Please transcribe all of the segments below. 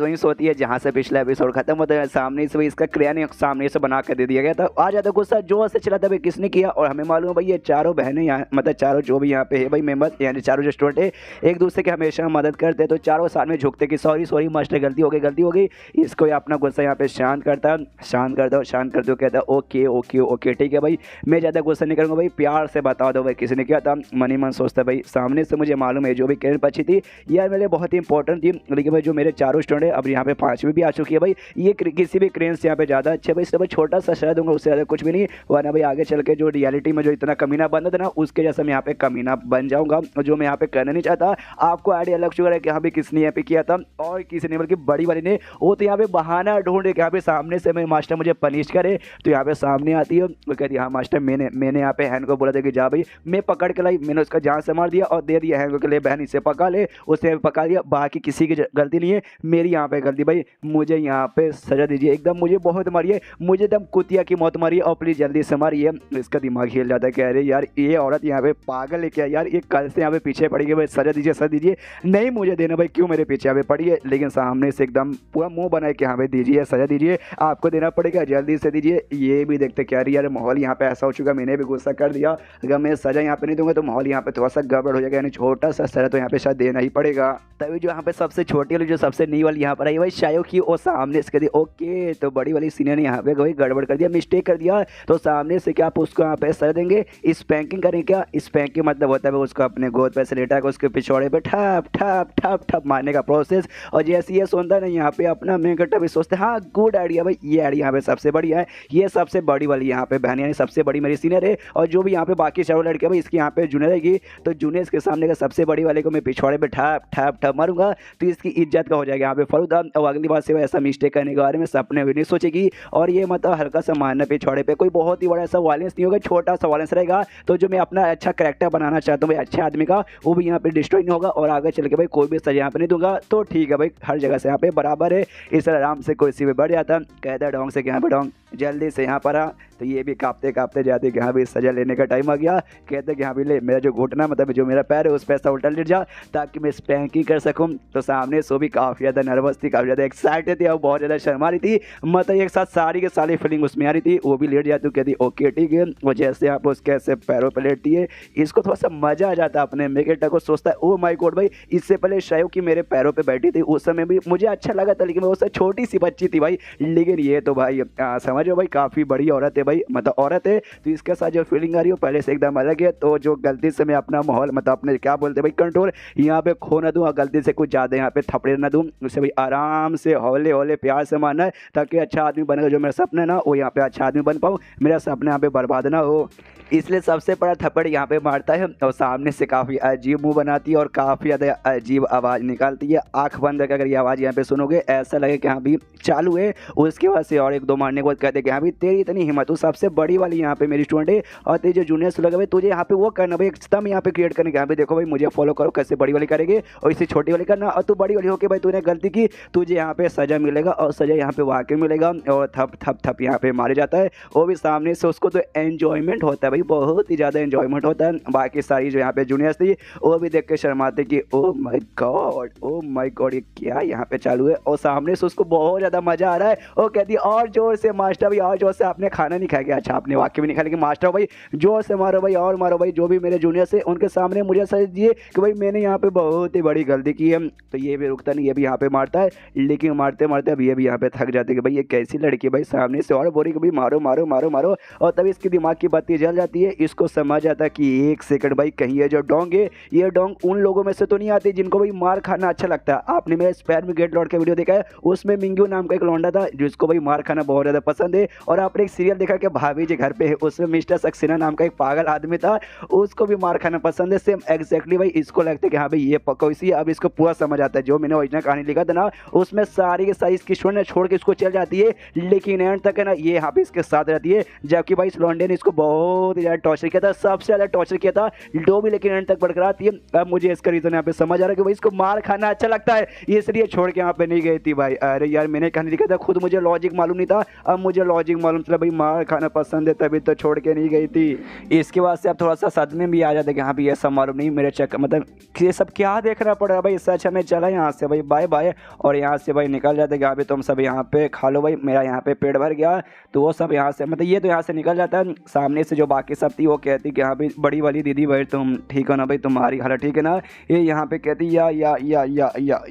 तो ही सोती है जहाँ से पिछला एपिसोड खत्म होता है, सामने से भाई इसका क्रिया सामने से बना कर दे दिया गया था। आ जाता गुस्सा जोर से चला था भाई किसने किया, और हमें मालूम है भाई ये चारों बहनें यहाँ मतलब चारों जो भी यहाँ पे है भाई मेंबर यानी चारों जो स्टूडेंट है एक दूसरे के हमेशा मदद करते हैं, तो चारों साथ में झुकते कि सॉरी सॉरी मास्टर गलती हो गई। इसको ये अपना गुस्सा यहाँ पे शांत करता हुए कहता है ओके ओके ओके ठीक है भाई, मैं ज़्यादा गुस्सा नहीं करूँगा भाई, प्यार से बता दो भाई किसने किया था। मन ही मन सोचता भाई सामने से मुझे मालूम है जो भी किरण पक्षी थी यार मेरे लिए बहुत ही इंपॉर्टेंट थी, लेकिन भाई जो मेरे चारों स्टूडेंट है अब यहाँ पे 5वीं भी आ चुकी है भाई, ये किसी भी क्रेन से यहाँ पे ज़्यादा अच्छे भाई, इसलिए भाई छोटा सा शहर दूंगा उससे ज़्यादा कुछ भी नहीं, वरना भाई आगे चल के जो रियलिटी में जो इतना कमीना बनता था ना उसके जैसा मैं यहाँ पे कमीना बन जाऊँगा, जो मैं यहाँ पे करना नहीं चाहता। आपको आइडिया लग चुका है कि यहाँ पे किसने यहाँ पे किया था, और किसी ने बल्कि बड़ी वाली ने, वो तो यहाँ पे बहाना ढूंढे कि यहाँ पे सामने से मैं मास्टर मुझे पनिश करे, तो यहाँ पे सामने आती है वो कहती है हाँ मास्टर मैंने यहाँ पे हैन को बोला था कि जा भाई, मैं पकड़ के लाई, मैंने उसका जान से मार दिया और दे दिया हैन को, ले बहन इसे पका ले, उसे पका लिया, बाकी किसी की गलती नहीं है, मेरी यहाँ पे गलती भाई, मुझे यहाँ पे सजा दीजिए, एकदम मुझे बहुत मारिए, मुझे एकदम कुतिया की मौत मारिए और प्लीज़ जल्दी से मारिए। इसका दिमाग हिल जाता है, कह रहे यार ये औरत यहाँ पे पागल है क्या यार, ये कल से यहाँ पे पीछे पड़ी है भाई, सजा दीजिए नहीं मुझे देना भाई, क्यों मेरे पीछे यहाँ पे पड़ी है, लेकिन सामने से एकदम पूरा मुंह बनाए कि हाँ भाई दीजिए सजा दीजिए, आपको देना पड़ेगा जल्दी से दीजिए। ये भी देखते क्या यार माहौल यहाँ पे ऐसा हो चुका, मैंने भी गुस्सा कर दिया, अगर मैं सजा यहाँ पे नहीं दूंगा तो माहौल यहाँ पे थोड़ा सा गड़बड़ हो जाएगा, यानी छोटा सा सजा तो यहाँ पे शायद देना ही पड़ेगा। तभी जो यहाँ पे सबसे छोटी वाली जो सबसे नी वाली यहाँ पर आई भाई शायो की, और सामने इसके दी ओके, तो बड़ी वाली सीनियर ने यहाँ पे कोई गड़बड़ कर दिया, मिस्टेक कर दिया, तो सामने से क्या आप उसको यहाँ पे सजा देंगे, स्पैंकिंग करेंगे क्या, स्पैंकिंग मतलब होता है उसको अपने गोद पे से लेटा कर उसके पिछौड़े पे ठप ठप ठप ठप मारने का प्रोसेस। और जैसे ये सुनता है ना यहाँ पे अपना मैं कट्टा भी सोचते हैं हाँ गुड आइडिया भाई, ये आइडिया यहाँ पे सबसे बढ़िया है, ये सबसे बड़ी वाली यहाँ पे बहन यानी सबसे बड़ी मेरी सीनियर है, और जो भी यहाँ पे बाकी चारों लड़कियाँ भाई इसकी यहाँ पे जूनियर रहेगी, तो जूनियर के सामने का सबसे बड़ी वाले को मैं पिछौड़े पे ठप ठप ठप मारूंगा, तो इसकी इज्जत का हो जाएगा यहाँ पे फलूदा, और अगली बार से ऐसा मिस्टेक करने के बारे में सपने भी नहीं सोचेगी। और ये मतलब हल्का सा मारना पिछौड़े पे कोई बहुत ही बड़ा ऐसा वायलेंस नहीं होगा, छोटा सा वायलेंस रहेगा, तो जो मैं अपना अच्छा करेक्टर बनाना चाहता हूँ भाई अच्छे आदमी का, वो भी यहाँ पे डिस्ट्रॉय नहीं होगा, और आगे चल के भाई कोई भी सजा यहाँ पे नहीं दूंगा, तो ठीक है भाई हर जगह से यहाँ पे बराबर है, इस आराम से कोई सी भी बढ़ जाता, कहता है डोंग से कि यहाँ पे डोंग जल्दी से यहाँ पर आ, तो ये भी कांपते कांपते जाते कि हाँ भाई सजा लेने का टाइम आ गया, कहते कि हाँ भाई ले मेरा जो घुटना मतलब जो मेरा पैर है उस पर ऐसा उल्टा लेट जा ताकि मैं स्पैंकिंग कर सकूँ। तो सामने सो भी काफ़ी ज़्यादा नर्वस थी, काफ़ी ज़्यादा एक्साइटेड थी और बहुत ज़्यादा शर्मा रही थी, मतलब एक साथ सारी के सारी फीलिंग उसमें आ रही थी, वो भी लेट जाती हूँ, कहती ओके ठीक है, वो जैसे आप उसके ऐसे पैरों पर लेटती है इसको थोड़ा सा मज़ा आ जाता है अपने मेकेटा को, सोचता है ओ माई गॉड भाई, इससे पहले शायद कि मेरे पैरों पर बैठी थी उस समय भी मुझे अच्छा लगा था, लेकिन वो उससे छोटी सी बच्ची थी भाई, लेकिन ये तो भाई समझो भाई काफ़ी बड़ी औरत है भाई, मतलब औरत है, तो इसके साथ जो फीलिंग आ रही है पहले से एकदम अलग है। तो जो गलती से मैं अपना माहौल मतलब अपने क्या बोलते हैं भाई कंट्रोल यहाँ पे खो ना दूँ, और गलती से कुछ ज़्यादा यहाँ पे थपड़े ना दूँ, उससे भाई आराम से हौले हौले प्यार से मारना है ताकि अच्छा आदमी बनेगा, जो मेरा सपना है ना वो यहाँ पे अच्छा आदमी बन पाऊँ, मेरा सपना यहाँ पे बर्बाद ना हो, इसलिए सबसे बड़ा थप्पड़ यहाँ पे मारता है, और सामने से काफ़ी अजीब मुंह बनाती है और काफ़ी ज़्यादा अजीब आवाज़ निकालती है, आंख बंद करके अगर ये आवाज़ यहाँ पे सुनोगे ऐसा लगे कि हाँ भी चालू है, उसके बाद से और एक दो मारने के बाद कहते कि हाँ भी तेरी इतनी हिम्मत, तू सबसे बड़ी वाली यहाँ पे मेरी स्टूडेंट है, और तेरे जो जूनियर्स लगे भाई तुझे यहाँ पे वो करना भाई, एक स्तंभ यहाँ पे क्रिएट करने के, यहाँ पे देखो भाई मुझे फॉलो करो कैसे बड़ी वाली करेंगे और इसे छोटी वाली करना, और तू बड़ी वाली होके भाई तूने गलती की, तुझे यहाँ पे सजा मिलेगा, और सजा यहाँ पे वाकई मिलेगा, और थप थप थप यहाँ पे मारे जाता है, वो भी सामने से उसको तो एन्जॉयमेंट होता है भाई, बहुत ही ज़्यादा एंजॉयमेंट होता है। बाकी सारी जो यहाँ पे जूनियर्स थी वो भी देख के शर्माते कि ओ माय गॉड ये क्या यहाँ पे चालू है, और सामने से उसको बहुत ज़्यादा मज़ा आ रहा है, वो कहती है और जोर से मास्टर भाई और जोर से, आपने खाना नहीं खाया, अच्छा आपने वाकई भी नहीं खाया, लेकिन मास्टर भाई जोर से मारो भाई और मारो भाई, जो भी मेरे जूनियर्स है उनके सामने मुझे सजा दिए कि भाई मैंने यहाँ पे बहुत ही बड़ी गलती की है। तो ये भी रुकता नहीं, ये भी यहाँ पे मारता है, लेकिन मारते मारते अब ये भी यहाँ पे थक जाते कि भाई ये कैसी लड़की है भाई, सामने से और बोरी कि भाई मारो मारो मारो मारो, और तभी इसकी दिमाग की बत्ती जल जाती है, इसको समझ आता है कि एक सेकंड भाई कहीं ये जो डोंग है ये डोंग उन लोगों में से तो नहीं आती जिनको भाई मार खाना अच्छा लगता है। आपने मेरे स्पैर में गेट लॉर्ड का वीडियो देखा है, उसमें मिंगू नाम का एक लौंडा था जिसको भाई मार खाना बहुत ज़्यादा पसंद है, और आपने एक सीरियल देखा कि भाभी जी घर पे है, उसमें मिस्टर सक्सेना नाम का एक पागल आदमी था, उसको भी मार खाना पसंद है, सेम एग्जैक्टली भाई इसको लगता है कि हाँ भाई ये पक्का इसी, अब इसको पूरा समझ आता है, जो मैंने ओरिजिनल कहानी लिखा था ना उसमें सारी के सारी इसकी स्टूडेंट छोड़ के इसको चल जाती है, लेकिन एंड तक है ना ये यहाँ पे इसके साथ रहती है, जबकि भाई इस लौंडे ने इसको बहुत ही ज़्यादा टॉर्चर किया था, सबसे ज़्यादा टॉर्चर किया था, जो भी लेकिन एंड तक बरकरार आती है। अब मुझे इसका रीज़न यहाँ पे समझ आ रहा है कि भाई इसको मार खाना अच्छा लगता है, इसलिए छोड़ के यहाँ पे नहीं गई थी भाई। अरे यार मैंने कहानी लिखा था खुद मुझे लॉजिक मालूम नहीं था, अब मुझे लॉजिक मालूम चला भाई, मार मार खाना पसंद है तभी तो छोड़ के नहीं गई थी। इसके बाद से अब थोड़ा सा सदमे भी आ जाते कि हाँ भाई ये सब मालूम नहीं मेरे चक्कर मतलब ये सब क्या देखना पड़ रहा है भाई। इससे अच्छा मैं चला यहाँ से भाई, बाय बाय। और यहाँ से भाई निकल जाते कि हाँ भाई तुम सब यहाँ पे खा लो भाई, मेरा यहाँ पे पेट भर गया। तो वो सब यहाँ से मतलब ये तो यहाँ से निकल जाता है। सामने से जो बाकी सब थी वो कहती कि हाँ भाई बड़ी वाली दीदी भाई तुम ठीक हो ना भाई, तुम्हारी हालत ठीक है ना। ये यहाँ पे कहती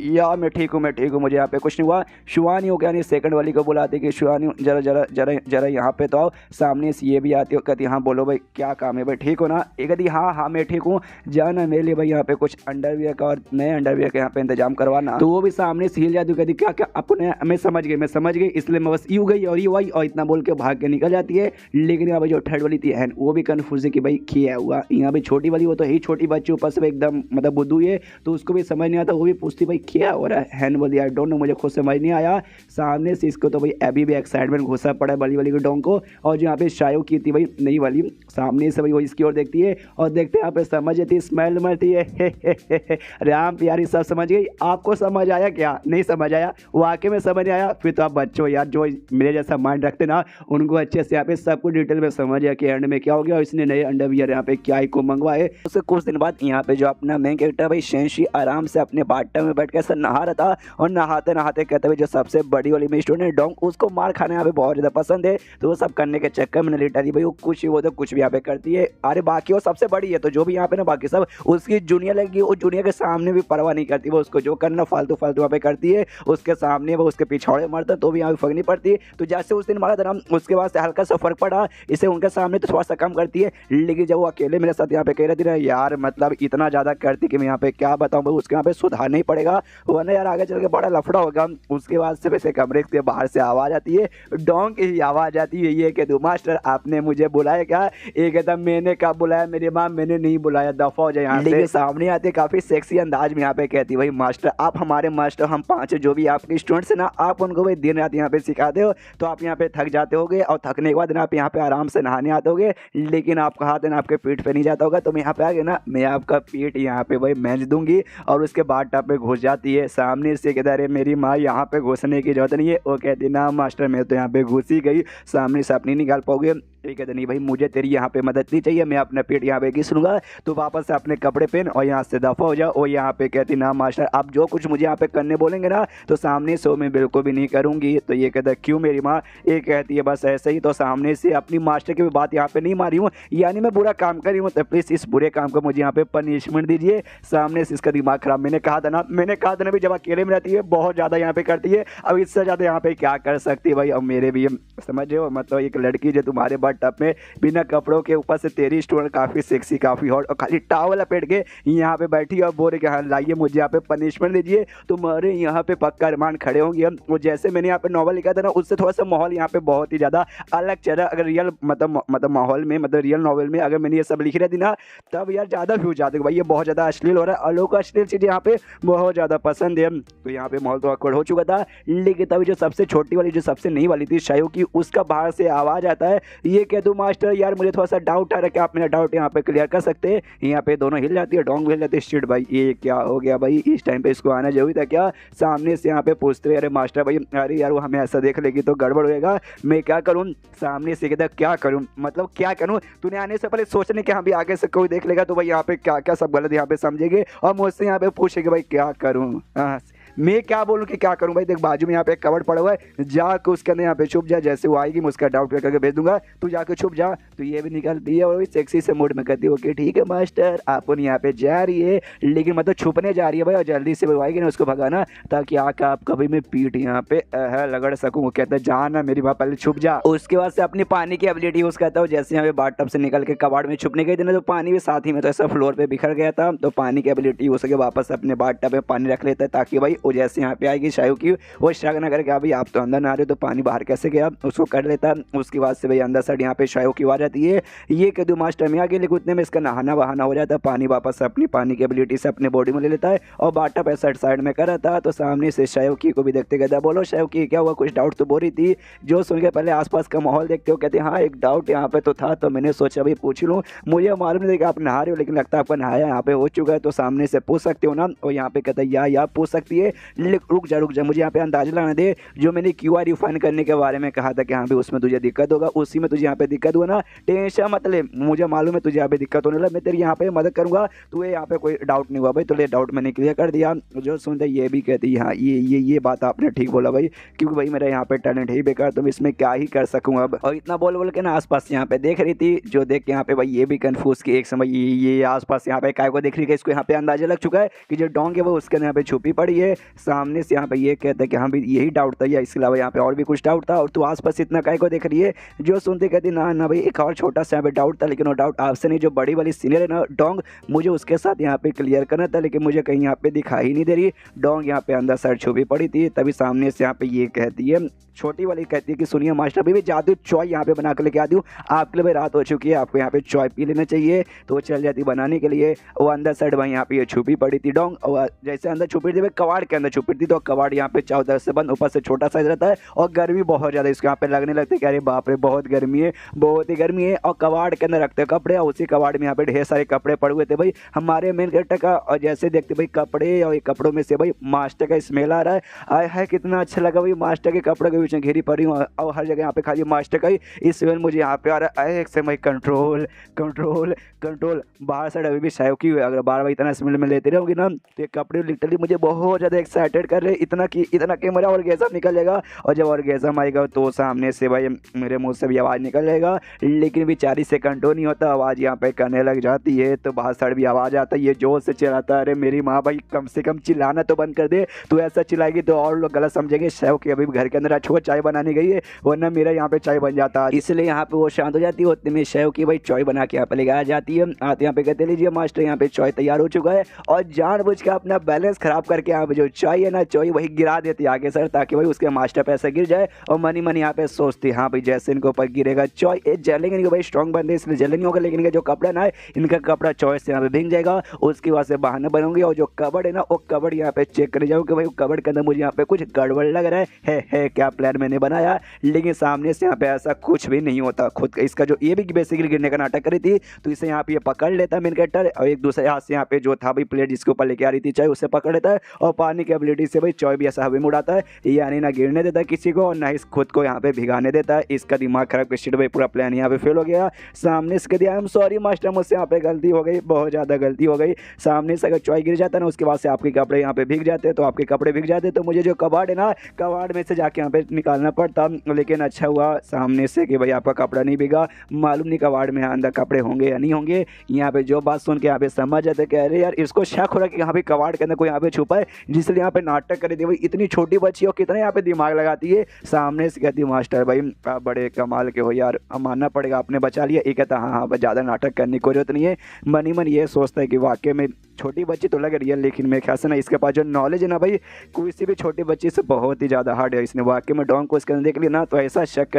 या मैं ठीक हूँ, मैं ठीक हूँ, मुझे यहाँ पे कुछ नहीं हुआ। शिवानी हो गया नहीं, सेकंड वाली को बुलाती कि शिवानी जरा जरा जरा जरा यहाँ पे तो आओ। सामने से ये भी आती हो, कहती हाँ बोलो भाई क्या काम है भाई, ठीक हो ना। ये कहती हाँ मैं ठीक हूँ, जाना मेरे लिए भाई यहाँ पे कुछ अंडरवियर का और नए अंडरवियर का यहाँ पे इंतजाम करवाना। तो वो भी सामने से हिल जाती, कहती क्या क्या अपने, मैं समझ गई इसलिए मैं बस यूँ गई और यू आई और इतना बोल के भाग के निकल जाती है। लेकिन यहाँ भाई जो थर्ड वाली थी हैन वो भी कन्फ्यूज है कि भाई क्या हुआ यहाँ पे। छोटी वाली वो तो ही छोटी बच्ची ऊपर से एकदम मतलब बुद्धू है, तो उसको भी समझ नहीं आता। वो भी पूछती भाई क्या हो रहा है। हैन बोली आई डोंट नो, मुझे खुद समझ नहीं आया। सामने से इसको तो भाई अभी भी एक्साइटमेंट घुसा पड़ा है बड़ी वाली के डोंग को। और जो यहाँ पे शायो की थी भाई नई वाली, सामने से भाई वो इसकी ओर देखती है और देखते यहाँ पे समझ आती स्मेल मरती है। राम प्यारी सब समझ गई। आपको समझ आया क्या? नहीं समझ आया, वाकई में समझ आया। फिर तो आप बच्चों यार जो मेरे जैसा माइंड रखते ना उनको अच्छे से यहाँ पे सब कुछ डिटेल में समझ आया कि एंड में क्या हो गया और इसने नए अंडरवियर यहाँ पे क्या को मंगवाए। उससे कुछ दिन बाद यहाँ पे जो अपना मेन कैरेक्टर भाई शेंशी आराम से अपने बाथटब में बैठ के नहा रहा था और नहाते नहाते कहते हुए जो सबसे बड़ी वाली मेरी स्टूडेंट डोंग उसको मार खाना यहाँ पे बहुत ज़्यादा पसंद है। तो वो सब करने के चक्कर में लेटा दी भाई वो तो कुछ भी यहाँ पे करती है। अरे बाकी वो सबसे बड़ी है तो जो भी यहाँ पे ना बाकी सब उसकी जूनियर लगी, वो जूनियर के सामने भी परवाह नहीं करती। वो उसको जो करना फालतू फालतू यहाँ पे करती है, उसके सामने वो उसके पिछौड़े मारता तो भी यहाँ पे फर्क नहीं पड़ती। तो जैसे उस दिन मारा था ना उसके बाद से हल्का सा फर्क पड़ा, इसे उनके सामने तो थोड़ा सा कम करती है। लेकिन जब वो अकेले मेरे साथ यहाँ पे कह रही थी ना यार मतलब इतना ज़्यादा करती कि मैं यहाँ पे क्या बताऊँ भाई, उसके यहाँ पे सुधारना ही पड़ेगा वरना यार आगे चल के बड़ा लफड़ा होगा। उसके बाद से वैसे कमरे के बाहर से आवाज़ आती है, डोंग की आवाज़ आती है, ये कह दो मास्टर आपने मुझे बुलाया क्या? ये कहता मैंने कब बुलाया मेरी माँ, मैंने नहीं बुलाया, दफा हो जाए यहाँ से। सामने आते काफ़ी सेक्सी अंदाज में यहाँ पे कहती भाई मास्टर आप हमारे मास्टर, हम 5 जो भी आपके स्टूडेंट्स हैं ना आप उनको भाई दिन रात यहाँ पे सिखाते हो तो आप यहाँ पे थक जाते होगे और थकने के बाद आप यहाँ पे आराम से नहाने आते होगे। लेकिन आपका हाथ है ना आपके पीठ पे नहीं जाता होगा, तो मैं यहाँ पे आ गया ना मैं आपका पीठ यहाँ पे भाई मैच दूंगी। और उसके बाद टप पे घुस जाती है। सामने से कहता अरे मेरी माँ यहाँ पे घुसने की जरूरत नहीं है। वो कहती ना मास्टर मैं तो यहाँ पे घुस ही गई, सामने से आप नहीं निकाल पाओगे। ये कहते नहीं भाई मुझे तेरी यहाँ पे मदद नहीं चाहिए, मैं अपना पेट यहाँ पे घिस लूँगा, तो वापस से अपने कपड़े पहन और यहाँ से दफ़ा हो जाओ। और यहाँ पे कहती ना मास्टर आप जो कुछ मुझे यहाँ पे करने बोलेंगे ना तो सामने से मैं बिल्कुल भी नहीं करूँगी। तो ये कहता क्यों मेरी माँ? ये कहती है बस ऐसे ही। तो सामने से अपनी मास्टर की भी बात यहाँ पे नहीं मारी हूँ, यानी मैं बुरा काम करी हूँ, तो प्लीज़ इस बुरे काम को मुझे यहाँ पे पनिशमेंट दीजिए। सामने से इसका दिमाग खराब, मैंने कहा था ना भाई जब अकेले में रहती है बहुत ज़्यादा यहाँ पे करती है, अब इससे ज़्यादा यहाँ पे क्या कर सकती है भाई। अब मेरे भी समझ रहे हो मतलब एक लड़की जो तुम्हारे बाथटब में बिना कपड़ों के ऊपर से तेरी स्टूडेंट काफ़ी सेक्सी काफ़ी हॉट और खाली टॉवल लपेट के यहाँ पे बैठी और बोल रही कि हाँ लाइए मुझे यहाँ पे पनिशमेंट दीजिए, तुम्हारे यहाँ पे पक्का रिमांड खड़े होंगे हम। वो जैसे मैंने यहाँ पे नॉवल लिखा था ना उससे थोड़ा सा माहौल यहाँ पे बहुत ही ज़्यादा अलग चला। अगर रियल मतलब माहौल में मतलब रियल नॉवल में अगर मैंने ये सब लिखी रहती ना तब यार ज़्यादा व्यूज जाते भाई, ये बहुत ज़्यादा अश्लील हो रहा है और लोगों को अश्लील चीज़ यहाँ पे बहुत ज़्यादा पसंद है। तो यहाँ पे माहौल तो अकड़ हो चुका था। लेकिन तभी जो सबसे छोटी वाली जो सबसे नई वाली थी शायू की, उसका बाहर से आवाज़ आता है, ये कह दूँ मास्टर यार मुझे थोड़ा सा डाउट आ रहा है कि आप मेरा डाउट यहाँ पे क्लियर कर सकते हैं। यहाँ पे दोनों हिल जाती है, डोंग भी हिल जाती है। शिट भाई ये क्या हो गया भाई, इस टाइम पे इसको आना जरूरी था क्या? सामने से यहाँ पे पूछते अरे मास्टर भाई अरे यार वो हमें ऐसा देख लेगी तो गड़बड़ होएगा, मैं क्या करूँ? सामने से कहता क्या करूँ मतलब क्या करूँ? तूने आने से पहले सोचने कि हाँ भी आगे से कोई देख लेगा तो भाई यहाँ पे क्या क्या सब गलत यहाँ पे समझेंगे और मुझसे यहाँ पे पूछेंगे भाई क्या करूँ। हाँ मैं क्या बोलूँ कि क्या करूँ भाई? देख बाजू में यहाँ पे एक कवर्ड पड़ा हुआ है, जाके उसके अंदर यहाँ पे छुप जा, जैसे वो आएगी मैं उसका डाउट करके भेज दूंगा, तू जाके छुप जा। तो ये भी निकलती है और भी सेक्सी से मूड में कहती है ओके ठीक है मास्टर आप यहाँ पे जा रही है, लेकिन मतलब छुपने जा रही है भाई और जल्दी से वो आएगी ना उसको भगाना ताकि आके आप कभी मैं पीठ यहाँ पे लगड़ सकूँ। वो कहता है जाना मेरी बात पहले छुप जा। उसके बाद से अपनी पानी की एबिलिटी यूज करता हूँ, जैसे यहाँ पे बाथटब से निकल के कबाड़ में छुपने गई थी ना तो पानी भी साथ ही में तो ऐसा फ्लोर पे बिखर गया था, तो पानी की एबिलिटी यूज करके वापस अपने बाथटब में पानी रख लेता है ताकि भाई वो जैसे यहाँ पे आएगी शायू की वो शक ना करके अभी आप तो अंदर ना आ रहे हो तो पानी बाहर कैसे गया उसको कर लेता। उसके बाद से भाई अंदर साइड यहाँ पे शायू की आ जाती है, ये कह दूँ मास्टर में आ गया, लेकिन उतने में इसका नहाना बहाना हो जाता है, पानी वापस अपनी पानी की एबिलिटी से अपने बॉडी में ले लेता है और बाथटब ऐसा साइड में कर रहा था। तो सामने से शायू की को भी देखते कहता बोलो शायू की क्या हुआ, कुछ डाउट तो बोल रही थी। जो सुन के पहले आसपास का माहौल देखते हो कहते हाँ एक डाउट यहाँ पे तो था, तो मैंने सोचा भाई पूछ लूँ, मुझे मालूम नहीं था कि आप नहा रहे हो लेकिन लगता है आपका नहाया यहाँ पे हो चुका है, तो सामने से पूछ सकते हो ना। और यहाँ पे कहता है या पूछ सकती है। दे, रुक जा मुझे यहाँ पे अंदाजा लगाने दे। जो मैंने QR रिफाइन करने के बारे में कहा था कि हाँ भी उसमें तुझे दिक्कत होगा, उसी में तुझे यहाँ पे दिक्कत हुआ ना, टेंशन मत ले, मुझे मालूम है तुझे यहाँ पे दिक्कत होने लगा, मैं तेरी यहाँ पे मदद करूंगा, तुझे यहाँ पे कोई डाउट नहीं हुआ भाई, तो डाउट मैंने क्लियर कर दिया। जो सुनते ये भी कहती हाँ ये बात आपने ठीक बोला भाई, क्योंकि भाई मेरा यहाँ पे टैलेंट ही बेकार, तो मैं इसमें क्या ही कर सकूँगा अब। और इतना बोल के ना आसपास यहाँ पे देख रही थी, जो देख के यहाँ पे भाई ये भी कंफ्यूज की एक समय ये आसपास यहाँ पे काय को देख रही है, इसको यहाँ पे अंदाजा लग चुका है कि जो डोंग है वो उसके यहाँ पे छुपी पड़ी है। सामने से यहाँ पे ये कहते हैं कि हाँ भी यही डाउट था या इसके अलावा यहाँ पे और भी कुछ डाउट था, और तू आसपास इतना काय को देख रही है। जो सुनते कहती ना भाई एक और छोटा सा यहाँ पे डाउट था, लेकिन वो डाउट आपसे नहीं, जो बड़ी वाली सीनियर है ना डोंग, मुझे उसके साथ यहाँ पे क्लियर करना था, लेकिन मुझे कहीं यहाँ पे दिखाई नहीं दे रही। डोंग यहाँ पे अंदर साइड छुपी पड़ी थी। तभी सामने से यहाँ पे ये कहती है, छोटी वाली कहती है कि सुनिए मास्टर, अभी भी जादू चाय यहाँ पे बना कर लेके आती हूँ, आपके लिए भाई रात हो चुकी है, आपको यहाँ पे चाय पी लेना चाहिए। तो वो चल जाती बनाने के लिए। वो अंदर साइड भाई यहाँ पे ये छुपी पड़ी थी डोंग, और जैसे अंदर छुपी थी भाई कबाड़ के अंदर छुपी थी, तो कबाड़ यहाँ पे चारों तरफ से बंद, ऊपर से छोटा साइज रहता है, और गर्मी बहुत ज़्यादा इसके यहाँ पे लगने लगती है कि अरे बाप रे बहुत गर्मी है, बहुत ही गर्मी है। और कबाड़ के अंदर रखते कपड़े, और उसी कबाड़ में यहाँ पे ढेर सारे कपड़े पड़े हुए थे भाई हमारे मेन कैरेक्टर का। और जैसे देखते भाई कपड़े, और ये कपड़ों में से भाई मास्टर का स्मेल आ रहा है। आय है कितना अच्छा लगा भाई, मास्टर के कपड़े के बीच में घिरी पड़ी हूँ, और हर जगह यहाँ पे खाली मास्टर का ही स्मेल मुझे यहाँ पे आ रहा है। एक से भाई कंट्रोल कंट्रोल कंट्रोल, बाहर साइड अभी भी शायद की हुई, अगर बार बार इतना स्मेल में लेते रहोगी ना तो ये कपड़े लिटरली मुझे बहुत ज़्यादा एक्साइटेड कर रहे हैं, इतना कि मेरा ऑर्गेज़म निकलेगा। और जब ऑर्गेज़म आएगा तो सामने से भाई मेरे मुंह से भी आवाज़ निकल जाएगा, लेकिन बेचारी से कंट्रोल नहीं होता, आवाज़ यहाँ पे करने लग जाती है। तो बाहर साइड भी आवाज़ आता है, ये जोर से चिल्लाता है, अरे मेरी माँ भाई कम से कम चिल्लाना तो बंद कर दे, तू ऐसा चिल्लाएगी तो और लोग गलत समझेंगे शैव कि अभी घर के अंदर अच्छी चाय बनाने गई है, वरना मेरा यहाँ पे चाय बन जाता है। इसलिए यहाँ पे वो शांत हो जाती है, उतने में शैव की भाई चाय बना के यहाँ पे लेके आ जाती है। आते यहाँ पे कहते लीजिए मास्टर यहाँ पे चाय तैयार हो चुका है, और जानबूझ के अपना बैलेंस खराब करके यहाँ पे जो चाय है ना चाय वही गिरा देती है आगे सर, ताकि भाई उसके मास्टर पैसा गिर जाए। और मनी यहाँ पे सोचती हाँ भाई जैसे इनको ऊपर गिरेगा चाय ये जलेंगे नहीं भाई, स्ट्रॉन्ग बंदे इसलिए जले नहीं होगा, लेकिन इनका जो कपड़ा ना है इनका कपड़ा चाय से यहाँ पे भीग जाएगा। उसके बाद से बहाना बनूंगी, और जो कबड़ है ना वो कबड़ यहाँ पे चेक करने जाऊँ कि भाई कबड़ के अंदर मुझे यहाँ पे कुछ गड़बड़ लग रहा है क्या प्लान मैंने बनाया, लेकिन सामने से यहाँ पे ऐसा कुछ भी नहीं होता। खुद इसका जो ये भी बेसिकली गिरने का नाटक करी थी, तो इसे यहाँ पे ये पकड़ लेता है मेन कैरेक्टर, और एक दूसरे हाथ से यहाँ पे जो था भाई प्लेट जिसके ऊपर लेके आ रही थी चाय उसे पकड़ लेता है, और पानी की एबिलिटी से भाई चाय भी ऐसा हवा में उड़ाता है, यानी ना गिरने देता है किसी को और ना इस खुद को यहाँ पे भिगाने देता है। इसका दिमाग खराब किसी भाई पूरा प्लान यहाँ पे फेल हो गया। सामने इसके दिया आई एम सॉरी मास्टर, मुझसे यहाँ पे गलती हो गई, बहुत ज़्यादा गलती हो गई। सामने से अगर चाय गिर जाता है ना उसके बाद से आपके कपड़े यहाँ पे भीग जाते, तो आपके कपड़े भीग जाते तो मुझे जो कबाड़ है ना कबाड़ में से जाके यहाँ पे निकालना पड़ता, लेकिन अच्छा हुआ सामने से कि भाई आपका कपड़ा नहीं भीगा। मालूम नहीं कबाड़ में अंदर कपड़े होंगे या नहीं होंगे। यहाँ पे जो बात सुन के यहाँ पे समझ जाते कह रहे यार इसको शक हो रहा है कि यहाँ पे कबाड़ के अंदर कोई यहाँ पे छुपा है, जिसलिए यहाँ पे नाटक कर दी भाई, इतनी छोटी बच्ची हो कितना यहाँ पे दिमाग लगाती है। सामने से कहती मास्टर भाई आप बड़े कमाल के हो यार, मानना पड़ेगा आपने बचा लिया। ये कहता हाँ ज़्यादा नाटक करने की जरूरत नहीं है। मन ये सोचता है कि वाकई में छोटी बच्ची तो लग रही है, लेकिन मेरे ख्याल से ना इसके पास जो नॉलेज है ना भाई किसी भी छोटी बच्ची से बहुत ही ज़्यादा हार्ड है। इसने वाकई में डॉन को इसके अंदर देख लिया ना तो ऐसा शक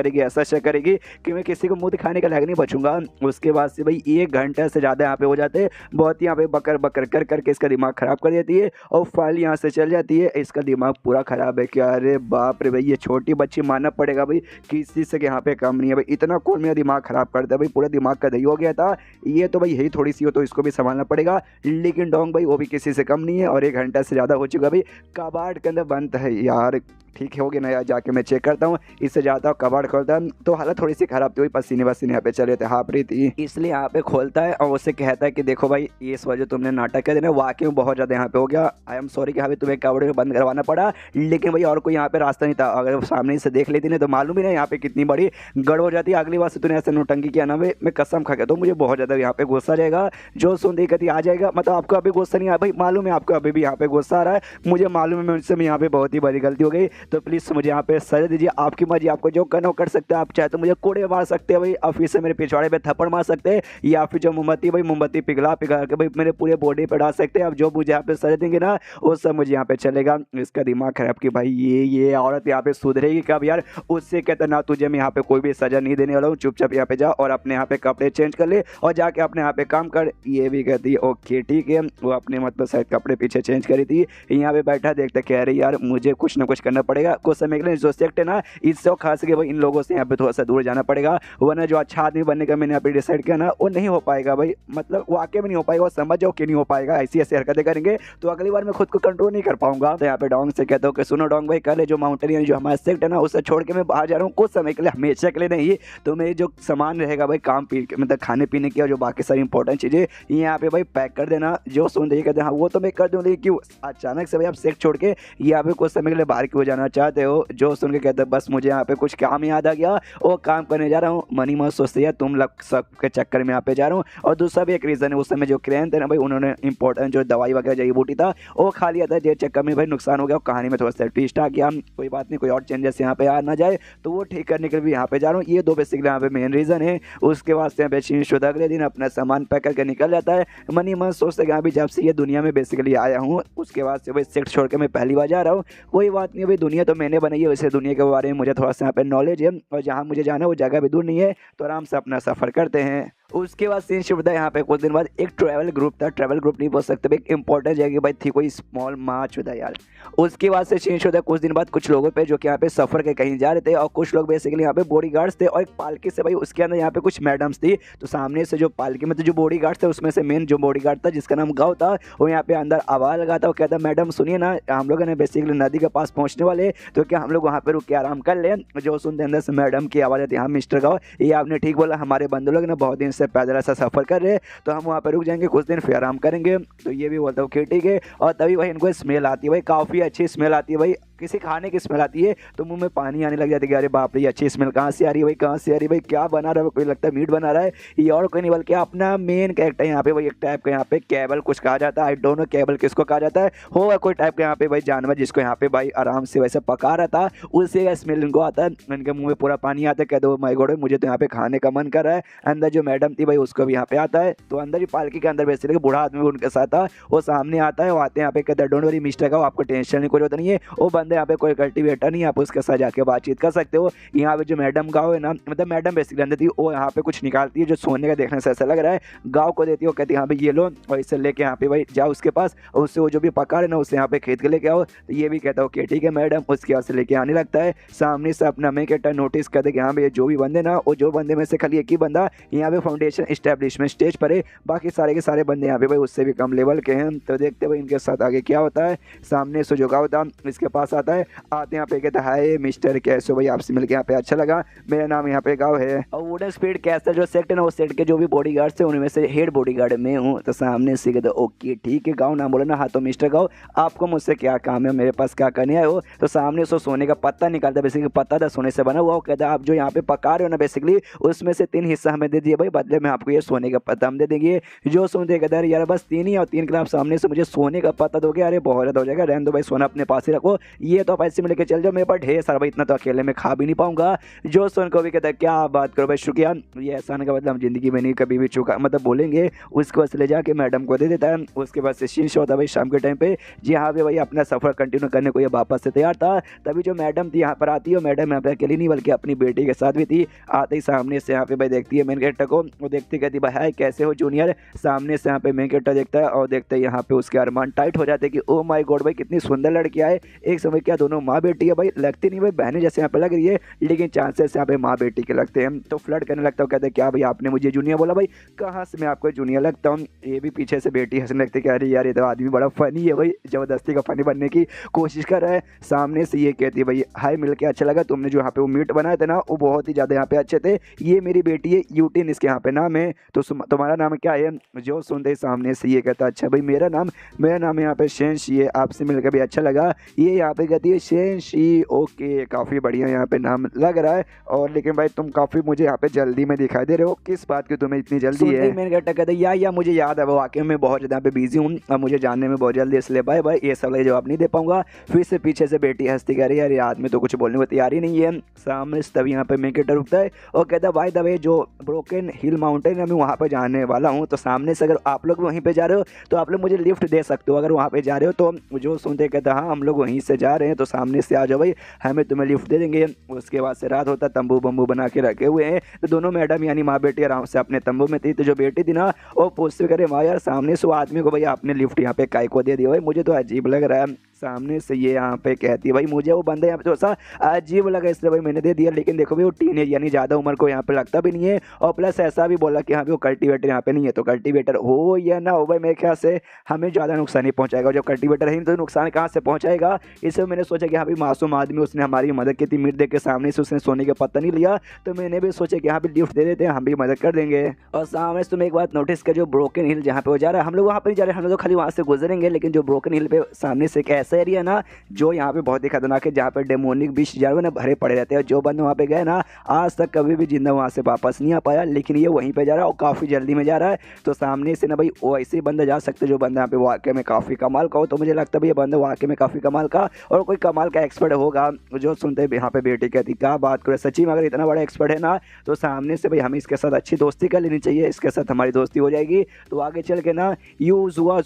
करेगी कि मैं किसी को मुँह दिखाने का लायक नहीं बचूंगा। उसके बाद से भाई 1 घंटे से ज़्यादा यहाँ पे हो जाते हैं, बहुत यहाँ पे बकर कर करके इसका दिमाग ख़राब कर देती है, और फाइल यहाँ से चल जाती है। इसका दिमाग पूरा ख़राब है कि अरे बाप रे भाई ये छोटी बच्ची मानना पड़ेगा भाई किसी से यहाँ पे कम नहीं है भाई, इतना कौन मेरा दिमाग ख़राब करता है भाई, पूरा दिमाग का दही हो गया था। ये तो भाई यही थोड़ी सी हो तो इसको भी संभालना पड़ेगा, लेकिन डोंग भाई वो भी किसी से कम नहीं है, और 1 घंटा से ज़्यादा हो चुका भाई। कबाड़ के अंदर बंद है यार, ठीक है हो गया ना यार, जाके मैं चेक करता हूँ। इससे जाता हूँ कबाड़ खोलता है तो हालत थोड़ी सी खराब थी, पसीने वसीने यहाँ पे चले थे, हाँ प्रीति, इसलिए यहाँ पे खोलता है और उससे कहता है कि देखो भाई ये इस वजह तुमने नाटक कर देना वाकई में बहुत ज़्यादा यहाँ पे हो गया, आई एम सॉरी कि हाँ तुम्हें कबाड़ में बंद करवाना पड़ा, लेकिन भाई और कोई यहाँ पे रास्ता नहीं था। अगर सामने से देख लेती ना तो मालूम ही नहीं यहाँ पे कितनी बड़ी गड़ हो जाती। अगली बार से तूने ऐसे नोटंकी किया ना भाई मैं कसम खा के तो मुझे बहुत ज़्यादा यहाँ पे गुस्सा जाएगा। जो सुन दी कहती आ जाएगा, मतलब आपको अभी गुस्सा नहीं आया भाई, मालूम है आपको अभी भी यहाँ पे गुस्सा आ रहा है, मुझे मालूम है मुझसे यहाँ पे बहुत ही बड़ी गलती हो गई, तो प्लीज़ मुझे यहाँ पे सजा दीजिए, आपकी मर्जी, आपको जो करना हो कर सकते हैं। आप चाहे तो मुझे कोड़े मार सकते हैं भाई, और फिर से मेरे पिछवाड़े पे थप्पड़ मार सकते हैं, या फिर जो मोमबत्ती पिघला के भाई मेरे पूरे बॉडी पे डाल सकते हैं। अब जो मुझे यहाँ पे सजा देंगे ना वो सब मुझे यहाँ पे चलेगा। इसका दिमाग खराब कि भाई ये औरत यहाँ पे सुधरेगी कब यार। उससे कहता ना तुझे मैं यहाँ पे कोई भी सजा नहीं देने वाला हूँ, चुपचाप यहाँ पे जा और अपने यहाँ पे कपड़े चेंज कर ले और जाके अपने यहाँ पे काम कर। ये भी कहती है ओके ठीक है, वो अपने मतलब शायद कपड़े पीछे चेंज करी थी, यहाँ पे बैठा देखते कह रही यार मुझे कुछ ना कुछ करना पड़ेगा कुछ समय के लिए। जो सेक्ट है ना इससे खास के भाई इन लोगों से यहाँ पे थोड़ा सा दूर जाना पड़ेगा, वरना जो अच्छा आदमी बनने का मैंने यहाँ पे डिसाइड किया ना वो नहीं हो पाएगा भाई, मतलब वाकई में नहीं हो पाएगा। वो समझ जाओ कि नहीं हो पाएगा, ऐसी ऐसी हरकतें करेंगे तो अगली बार मैं खुद को कंट्रोल नहीं कर पाऊंगा। तो यहाँ पे डोंग से कहता हूँ कि सुनो डोंग भाई, कल जो माउंटेन जो हमारा सेक्ट है ना उसे छोड़ के मैं बाहर जा रहा हूँ कुछ समय के लिए, हमेशा के लिए नहीं। तो मेरे जो सामान रहेगा भाई काम पी मतलब खाने पीने की और जो बाकी सारी इंपॉर्टेंट चीज़ें यहाँ पे भाई पैक कर देना। जो सुन रही कहते हैं हाँ वो तो मैं कर दूँ, लेकिन क्यों अचानक से भाई आप सेक्ट छोड़ के यहाँ पे कुछ समय के लिए बाहर क्यों जाना चाहते हो। जो सुन के कहते हैं बस मुझे यहाँ पे कुछ काम याद आ गया, वो काम करने जा रहा हूँ। मनी मत सोचते है तुम लोग सब के चक्कर में यहाँ पे जा रहा हूँ। और दूसरा भी एक रीज़न है, उस समय जो क्रेन थे ना भाई उन्होंने इंपॉर्टेंट जो दवाई वगैरह जड़ी बूटी था वो खा लिया था, जिस चक्कर में भाई नुकसान हो गया। कहानी में थोड़ा सा ट्विस्ट आ गया, कोई बात नहीं, कोई और चेंजेस यहाँ पे आ ना जाए तो वो ठीक करने के लिए भी यहाँ पे जा रहा हूँ। ये दो बेसिकली यहाँ पे मेन रीज़न है। उसके बाद से यहाँ पे शिनशुदा अगले दिन अपना सामान पैक करके निकल जाता है। मनी मन सोचते कि अभी जब से ये दुनिया में बेसिकली आया हूँ उसके बाद से भाई सेक्ट छोड़ के मैं पहली बार जा रहा हूँ। कोई बात नहीं भाई, दुनिया तो मैंने बनाई है, वैसे दुनिया के बारे में मुझे थोड़ा सा यहाँ पे नॉलेज है और जहाँ मुझे जाना है वो जगह भी दूर नहीं है, तो आराम से अपना सफ़र करते हैं। उसके बाद सीन शिफ्ट था यहाँ पे कुछ दिन बाद एक ट्रैवल ग्रुप था, ट्रैवल ग्रुप नहीं बोल सकते, एक इंपॉर्टेंट जगह भाई थी कोई स्मॉल मार्च होता यार। उसके बाद से चेंज होता है कुछ दिन बाद कुछ लोगों पे जो कि यहाँ पे सफ़र के कहीं जा रहे थे और कुछ लोग बेसिकली यहाँ पे बॉडीगार्ड्स थे और एक पालकी से भाई उसके अंदर यहाँ पे कुछ मैडम्स थी। तो सामने से जो पालकी मतलब जो बॉडीगार्ड थे उसमें से मेन जो बॉडीगार्ड था जिसका नाम गाँव था वो यहाँ पे अंदर आवाज़ लगा था। वो कहता मैडम सुनिए ना, हम लोग ने बेसिकली नदी के पास पहुँचने वाले, तो क्या हम लोग वहाँ पे रुक के आराम कर लें। जो सुनते अंदर से मैडम की आवाज़ आती है, हाँ मिस्टर गाँव ये आपने ठीक बोला, हमारे बंधु लोग ना बहुत दिन से पैदल ऐसा सफ़र कर रहे हैं तो हम वहाँ पर रुक जाएंगे कुछ दिन फिर आराम करेंगे। तो ये भी बोलता हूँ कि ठीक है। और तभी भाई इनको स्मेल आती है भाई, काफ़ी अच्छी स्मेल आती है भाई, किसी खाने की स्मेल आती है तो मुंह में पानी आने लग जाता है कि अरे बाप रे ये अच्छी स्मेल कहाँ से आ रही है भाई, कहाँ से आ रही है भाई, क्या बना रहा है, कोई लगता है मीट बना रहा है। ये और कोई नहीं बल्कि अपना मेन कैरेक्टर यहाँ पे भाई एक टाइप का यहाँ पे कैबल कुछ कहा जाता है, आई डोंट नो कैबल किसको कहा जाता है, होगा कोई टाइप का यहाँ पे भाई जानवर जिसको यहाँ पे भाई आराम से वैसे पका रहा था, उससे का स्मेल इनको आता है। इनके मुँह में पूरा पानी आता है, कह दो माय गॉड मुझे तो यहाँ पे खाने का मन कर रहा है। अंदर जो मैडम थी भाई उसको भी यहाँ पे आता है, तो अंदर ही पालकी के अंदर बेसिकली बूढ़ा आदमी उनके साथ था, वो सामने आता है, वो आते हैं यहाँ पे कहते हैं डोंट वरी मिस्टर का आपको टेंशन नहीं कोई जरूरत नहीं है। वो बंदे यहाँ पे कोई कल्टिवेटर नहीं, आप उसके साथ जाके बातचीत कर सकते हो। यहाँ पे जो मैडम गाँव है ना मतलब मैडम बेसिकली अंदर थी, वो यहाँ पे कुछ निकालती है जो सोने का देखने से ऐसा लग रहा है, गाँव को देती है। वो कहती है यहाँ पे ये लो और इसे लेके यहाँ पे भाई जाओ उसके पास और उससे वो जो भी पका रहे ना उससे यहाँ पे खेत के लेके आओ। तो ये भी कहता हूँ कि ठीक है मैडम, उसके यहाँ से लेके आने लगता है। सामने से अपना मैं कहता नोटिस करते कि यहाँ पे जो भी बंदे ना वो जो बंदे में से खाली एक ही बंदा यहाँ पे फाउंडेशन इस्टेब्लिशमेंट स्टेज पर है, बाकी सारे के सारे बंदे यहाँ पे भाई उससे भी कम लेवल के हैं। तो देखते भाई इनके साथ आगे क्या होता है। सामने से जो गाँव था इसके पास आता है, आते यहाँ पे कहता है मिस्टर कैसे भाई आपसे मिलकर यहाँ पे अच्छा लगा, मेरा नाम यहाँ पे गाँव है। और वुडन स्पीड कैसा जो सेक्ट है ना वो सेक्ट के जो भी बॉडीगार्ड थे उनमें से हेड बॉडीगार्ड में हूँ। तो सामने से कहते ओके ठीक है गाँव नाम बोला ना, हाँ तो मिस्टर गाँव आपको मुझसे क्या काम है, मेरे पास क्या करने आए हो। तो सामने से सोने का पत्ता निकालता, बेसिकली पत्ता था सोने से बना हुआ। वो कहता है आप जो यहाँ पे पका रहे हो ना बेसिकली उसमें से 3 हिस्सा हमें दे दिए भाई, बदले में आपको ये सोने का पत्ता हम दे देंगे। जो सुनते कहता है यार बस 3 ही और 3 के आप सामने से मुझे सोने का पत्ता दोगे, अरे बहुत ज़्यादा हो जाएगा, रहने दो भाई सोना अपने पास ही रखो, ये तो पैसे में लेके चल जाओ, मेरे पास ढेर सारा भाई इतना तो अकेले में खा भी नहीं पाऊंगा। जो सुन को भी कहता है क्या बात करो भाई शुक्रिया, ये एहसान का मतलब हम जिंदगी में नहीं कभी भी चुका मतलब बोलेंगे। उसके बाद ले जाके मैडम को दे देता है। उसके बाद से शीश होता है भाई शाम के टाइम पे, जी हाँ भाई अपना सफ़र कंटिन्यू करने को ये वापस से तैयार था। तभी जो मैडम थी यहाँ पर आती है, मैडम यहाँ पे अकेली नहीं बल्कि अपनी बेटी के साथ भी थी। आते ही सामने से यहाँ पे भाई देखती है मेन कैरेक्टर को, वो देखती कहती भाई हाय कैसे हो जूनियर। सामने से यहाँ पे मेन कैरेक्टर देखता है और देखते हैं यहाँ पे उसके अरमान टाइट हो जाते हैं कि ओ माय गॉड भाई कितनी सुंदर लड़की है। एक समय क्या दोनों माँ बेटी है भाई, लगती नहीं भाई बहनें जैसे यहाँ पे लग रही है लेकिन चांसेस यहाँ पे माँ बेटी के लगते हैं। तो फ्लर्ट करने लगता हूँ, कहते हैं क्या भाई आपने मुझे जूनियर बोला, भाई कहाँ से मैं आपको जूनियर लगता हूँ। ये भी पीछे से बेटी हंसने लगती है कि अरे यार ये तो आदमी बड़ा फनी है भाई, ज़बरदस्ती का फनी बनने की कोशिश कर रहा है। सामने से ये कहती है भाई हाय मिलके अच्छा लगा, तुमने जो यहाँ पे वो मीट बनाए थे ना वो बहुत ही ज़्यादा यहाँ पे अच्छे थे, ये मेरी बेटी है यूटिन इसके यहाँ पे नाम है, तो तुम्हारा नाम क्या है। जो सुनते सामने से ये कहता अच्छा भाई मेरा नाम है यहाँ पे शेंशी है, आपसे मिलकर भी अच्छा लगा। ये यहाँ पे कहती है शेंशी, ओके काफ़ी बढ़िया यहाँ पे नाम लग रहा है। और लेकिन भाई तुम काफ़ी मुझे यहाँ पे जल्दी में दिखाई दे रहे हो, किस बात की तुम्हें इतनी जल्दी है। मैंने कहता कहते या मुझे याद है वो वाकई में बहुत ज़्यादा यहाँ पे बिजी हूँ और मुझे जानने में बहुत जल्दी, इसलिए भाई भाई ये सब जवाब नहीं दे पाऊंगा। फिर से पीछे से बेटी हंसती कह रही है यार आदमी तो कुछ बोलने को तैयार ही नहीं है। सामने से तभी यहाँ पे मेन कैरेक्टर रुकता है और कहता भाई दबे जो ब्रोकन हिल माउंटेन है मैं वहाँ पर जाने वाला हूँ। तो सामने से अगर आप लोग वहीं पर जा रहे हो तो आप लोग मुझे लिफ्ट दे सकते हो, अगर वहाँ पर जा रहे हो तो। जो सुनते कहता हाँ हम लोग वहीं से जा जा रहे हैं तो सामने से आ जाओ भाई, हमें तुम्हें लिफ्ट दे देंगे। उसके बाद से रात होता, तंबू बम्बू बना के रखे हुए हैं, तो दोनों मैडम यानी माँ बेटी आराम से अपने तंबू में थी। तो जो बेटी थी ना वो पूछते करे माँ यार सामने से वो आदमी को भाई आपने लिफ्ट यहाँ पे काय को दे दिया, भाई मुझे तो अजीब लग रहा है। सामने से ये यहाँ पे कहती है भाई मुझे वो बंदा यहाँ पे थोड़ा सा अजीब लगा इसलिए भाई मैंने दे दिया, लेकिन देखो भाई वो टीनेज यानी ज़्यादा उम्र को यहाँ पे लगता भी नहीं है, और प्लस ऐसा भी बोला कि हाँ भाई वो कल्टीवेटर यहाँ पे नहीं है। तो कल्टीवेटर हो या ना हो भाई मेरे ख्याल से हमें ज़्यादा नुकसान नहीं पहुँचाएगा, जब कल्टीवेटर है तो नुकसान कहाँ से पहुँचाएगा। इसलिए मैंने सोचा कि हाँ भाई मासूम आदमी उसने हमारी मदद की थी, मिर्च देख के सामने से उसने सोने का पत्ता नहीं लिया, तो मैंने भी सोचा कि हाँ भाई लिफ्ट दे देते हैं, हम भी मदद कर देंगे। और सामने से तुम एक बात नोटिस कर, जो ब्रोकन हिल जहाँ पे वो जा रहा है हम लोग वहाँ पर नहीं जा रहे, हम लोग तो खाली वहाँ से गुजरेंगे, लेकिन जो ब्रोकन हिल पे सामने से एक ऐसा एरिया ना जो यहाँ पे बहुत ही खतरनाक है, जहाँ पे डेमोनिक बीच जानवर ना भरे पड़े रहते हैं। जो बंद वहाँ पे गए ना आज तक कभी भी जिंदा वहाँ से वापस नहीं आ पाया, लेकिन ये वहीं पे जा रहा है और काफ़ी जल्दी में जा रहा है। तो सामने से ना भाई वो ऐसे ही बंदा जा सकते जो बंदा यहाँ पे वाकई में काफ़ी कमाल का हो। तो मुझे लगता है ये बंदा वाकई में काफ़ी कमाल का और कोई कमाल का एक्सपर्ट होगा। जो सुनते यहाँ पे बेटी कहती क्या बात करें, सच्ची में अगर इतना बड़ा एक्सपर्ट है ना तो सामने से भाई हमें इसके साथ अच्छी दोस्ती कर लेनी चाहिए, इसके साथ हमारी दोस्ती हो जाएगी। तो आगे चल के ना यूजुआ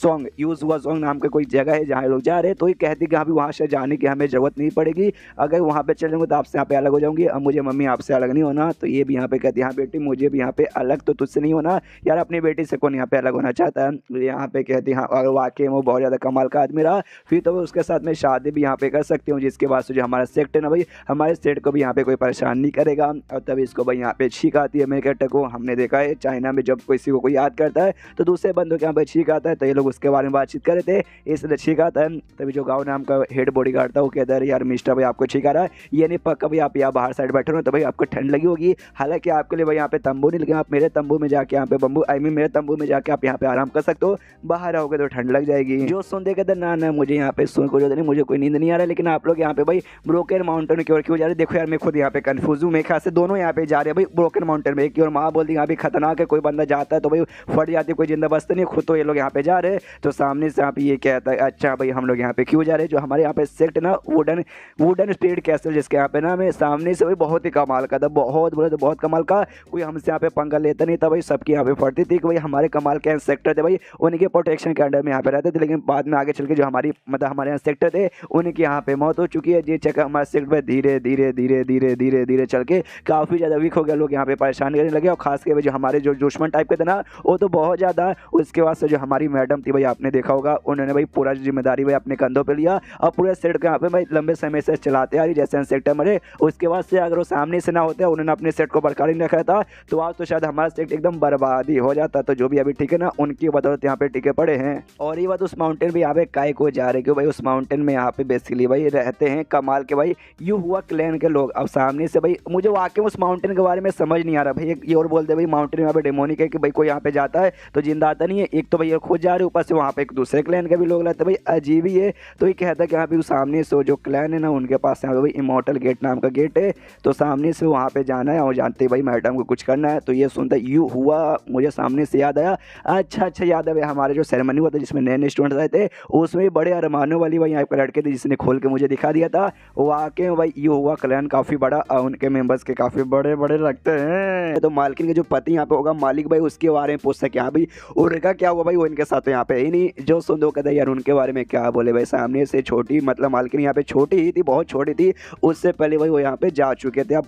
नाम का कोई जगह है जहाँ लोग जा रहे हैं, तो ये कहती कि हाँ भी वहाँ से जाने की हमें ज़रूरत नहीं पड़ेगी, अगर वहाँ पे चल जाऊँगा तो आपसे यहाँ पे अलग हो जाऊँगी, अब मुझे मम्मी आपसे अलग नहीं होना। तो ये भी यहाँ पे कहती है हाँ बेटी मुझे भी यहाँ पे अलग तो तुझसे नहीं होना, यार अपनी बेटी से कौन यहाँ पे अलग होना चाहता है। यहाँ पे कहती है हाँ अगर वाकई वो बहुत ज़्यादा कमाल का आदमी रहा फिर तो उसके साथ में शादी भी यहाँ पे कर सकती हूँ, जिसके बाद से जो हमारा सेट है ना भाई हमारे सेट को भी यहाँ पे कोई परेशान नहीं करेगा। और तभी इसको भाई यहाँ पे छींक आती है। मेरे कहते को हमने देखा है चाइना में जब किसी को कोई याद करता है तो दूसरे बंदों के यहाँ पे छींक आता है, तो ये लोग उसके बारे में बातचीत कर रहे थे इसलिए छींक आता है। तभी जो गाँव नाम का हेड बॉडी गार्ड था वो कहता है यार मिस्टर भाई आपको छींक आ रहा है, ये नहीं पक्का भाई आप यहाँ बाहर साइड बैठे हो तो भाई आपको ठंड लगी होगी, हालांकि आपके लिए भाई यहाँ पे तंबू नहीं लगे, आप मेरे तंबू में जाके यहाँ पे मेरे तंबू में जाके आप यहाँ पे आराम कर सकते हो, बाहर आओगे तो ठंड लग जाएगी। जो सुन दे कहते ना मुझे यहाँ पे सुन को जो नहीं, मुझे कोई नींद नहीं आ रहा है, लेकिन आप लोग यहाँ पे भाई ब्रोकन माउंटेन की ओर क्यों जा रहे हैं। देखो यार मैं खुद यहाँ पे कंफ्यूज हूँ, मेरे ख्याल से दोनों यहाँ पे जा रहे हैं भाई ब्रोकन माउंटेन में। एक और माँ बोलती यहाँ पे खतरनाक है, कोई बंदा जाता है तो भाई फट जाती है, कोई जिंदा बचता नहीं, खुद तो ये लोग यहाँ पे जा रहे हैं। तो सामने से यहाँ पे ये कहता है अच्छा भाई हम लोग यहाँ पे क्यों जा रहे हैं, जो हमारे यहाँ पे सेक्ट ना वुडन स्पीड कैसल जिसके यहाँ पे ना मैं सामने से भाई बहुत ही कमाल का था, बहुत बोले तो बहुत कमाल का, कोई हमसे यहाँ पे पंगा लेता नहीं था भाई, सबकी यहाँ पे फटती थी कि भाई हमारे कमाल के सेक्टर थे भाई उनके प्रोटेक्शन के अंडर में यहाँ पे रहते थे। लेकिन बाद में आगे चल के जो हमारी मतलब हमारे यहाँ सेक्टर थे उनकी यहाँ पे मौत हो चुकी है। ये चक्कर हमारे सेक्टर पर धीरे धीरे धीरे धीरे धीरे धीरे चल के काफ़ी ज़्यादा वीक हो गया, लोग यहाँ पे परेशान करने लगे और खास के जो हमारे जो दुश्मन टाइप के थे ना वो तो बहुत ज़्यादा। उसके बाद से जो हमारी मैडम थी भाई आपने देखा होगा उन्होंने भाई पूरा जिम्मेदारी भाई अपने कंधों पर लिया और पूरे सेट को यहाँ पे भाई लंबे समय से चलाते आ रही जैसे सेक्टर मरे। उसके बाद से अगर वो सामने से ना होते उन्होंने अपने सेट को बरकरार नहीं रखा था तो आज तो शायद हमारा सेट एकदम बर्बादी हो जाता। तो जो भी अभी ठीक है ना उनकी बदौलत यहाँ पे टिके पड़े हैं। और ये बात उस माउंटेन पे यहाँ पे काय को जा रहे क्यों भाई, उस माउंटेन में यहाँ पे बेसिकली भाई रहते हैं कमाल के भाई यू हुआ क्लैन के लोग। अब सामने से भाई मुझे वाकई उस माउंटेन के बारे में समझ नहीं आ रहा भाई, ये और बोलते भाई माउंटेन यहाँ पे डेमोनिक है कि भाई कोई यहाँ पे जाता है तो जिंदा आता नहीं है, एक तो भाई ये खुद जा रहे ऊपर से वहाँ पे एक दूसरे क्लैन के भी लोग रहते भाई अजीब ही है। तो ये कहता है कि यहाँ पे सामने से जो क्लैन है ना उनके पास यहाँ पे भाई इमोर्टल गेट नाम का गेट है, तो सामने से वहाँ पे जाना है और जानते भाई मैडम को कुछ करना है। तो ये सुनता यू हुआ मुझे सामने से याद आया, अच्छा याद है हमारे जो सेरेमनी हुआ था जिसमें नए स्टूडेंट्स आए थे उसमें बड़े अरमानों वाली भाई यहाँ पे लड़के थे जिसने खोल के मुझे दिखा दिया था। वाकई भाई यू हुआ क्लैन काफ़ी बड़ा और उनके मेंबर्स के काफ़ी बड़े बड़े लगते हैं। तो मालकिन के जो पति यहाँ पे होगा मालिक भाई उसके बारे में पूछ सके हाँ भाई उनका क्या हुआ भाई, वो इनके साथ तो यहाँ पे ही नहीं। जो सुन दो कहते यार उनके बारे में क्या बोले भाई, सामने से छोटी मतलब मालकिन यहाँ पे छोटी ही थी, बहुत छोटी थी, उससे पहले भाई वो यहाँ पे जा चुके थे। अब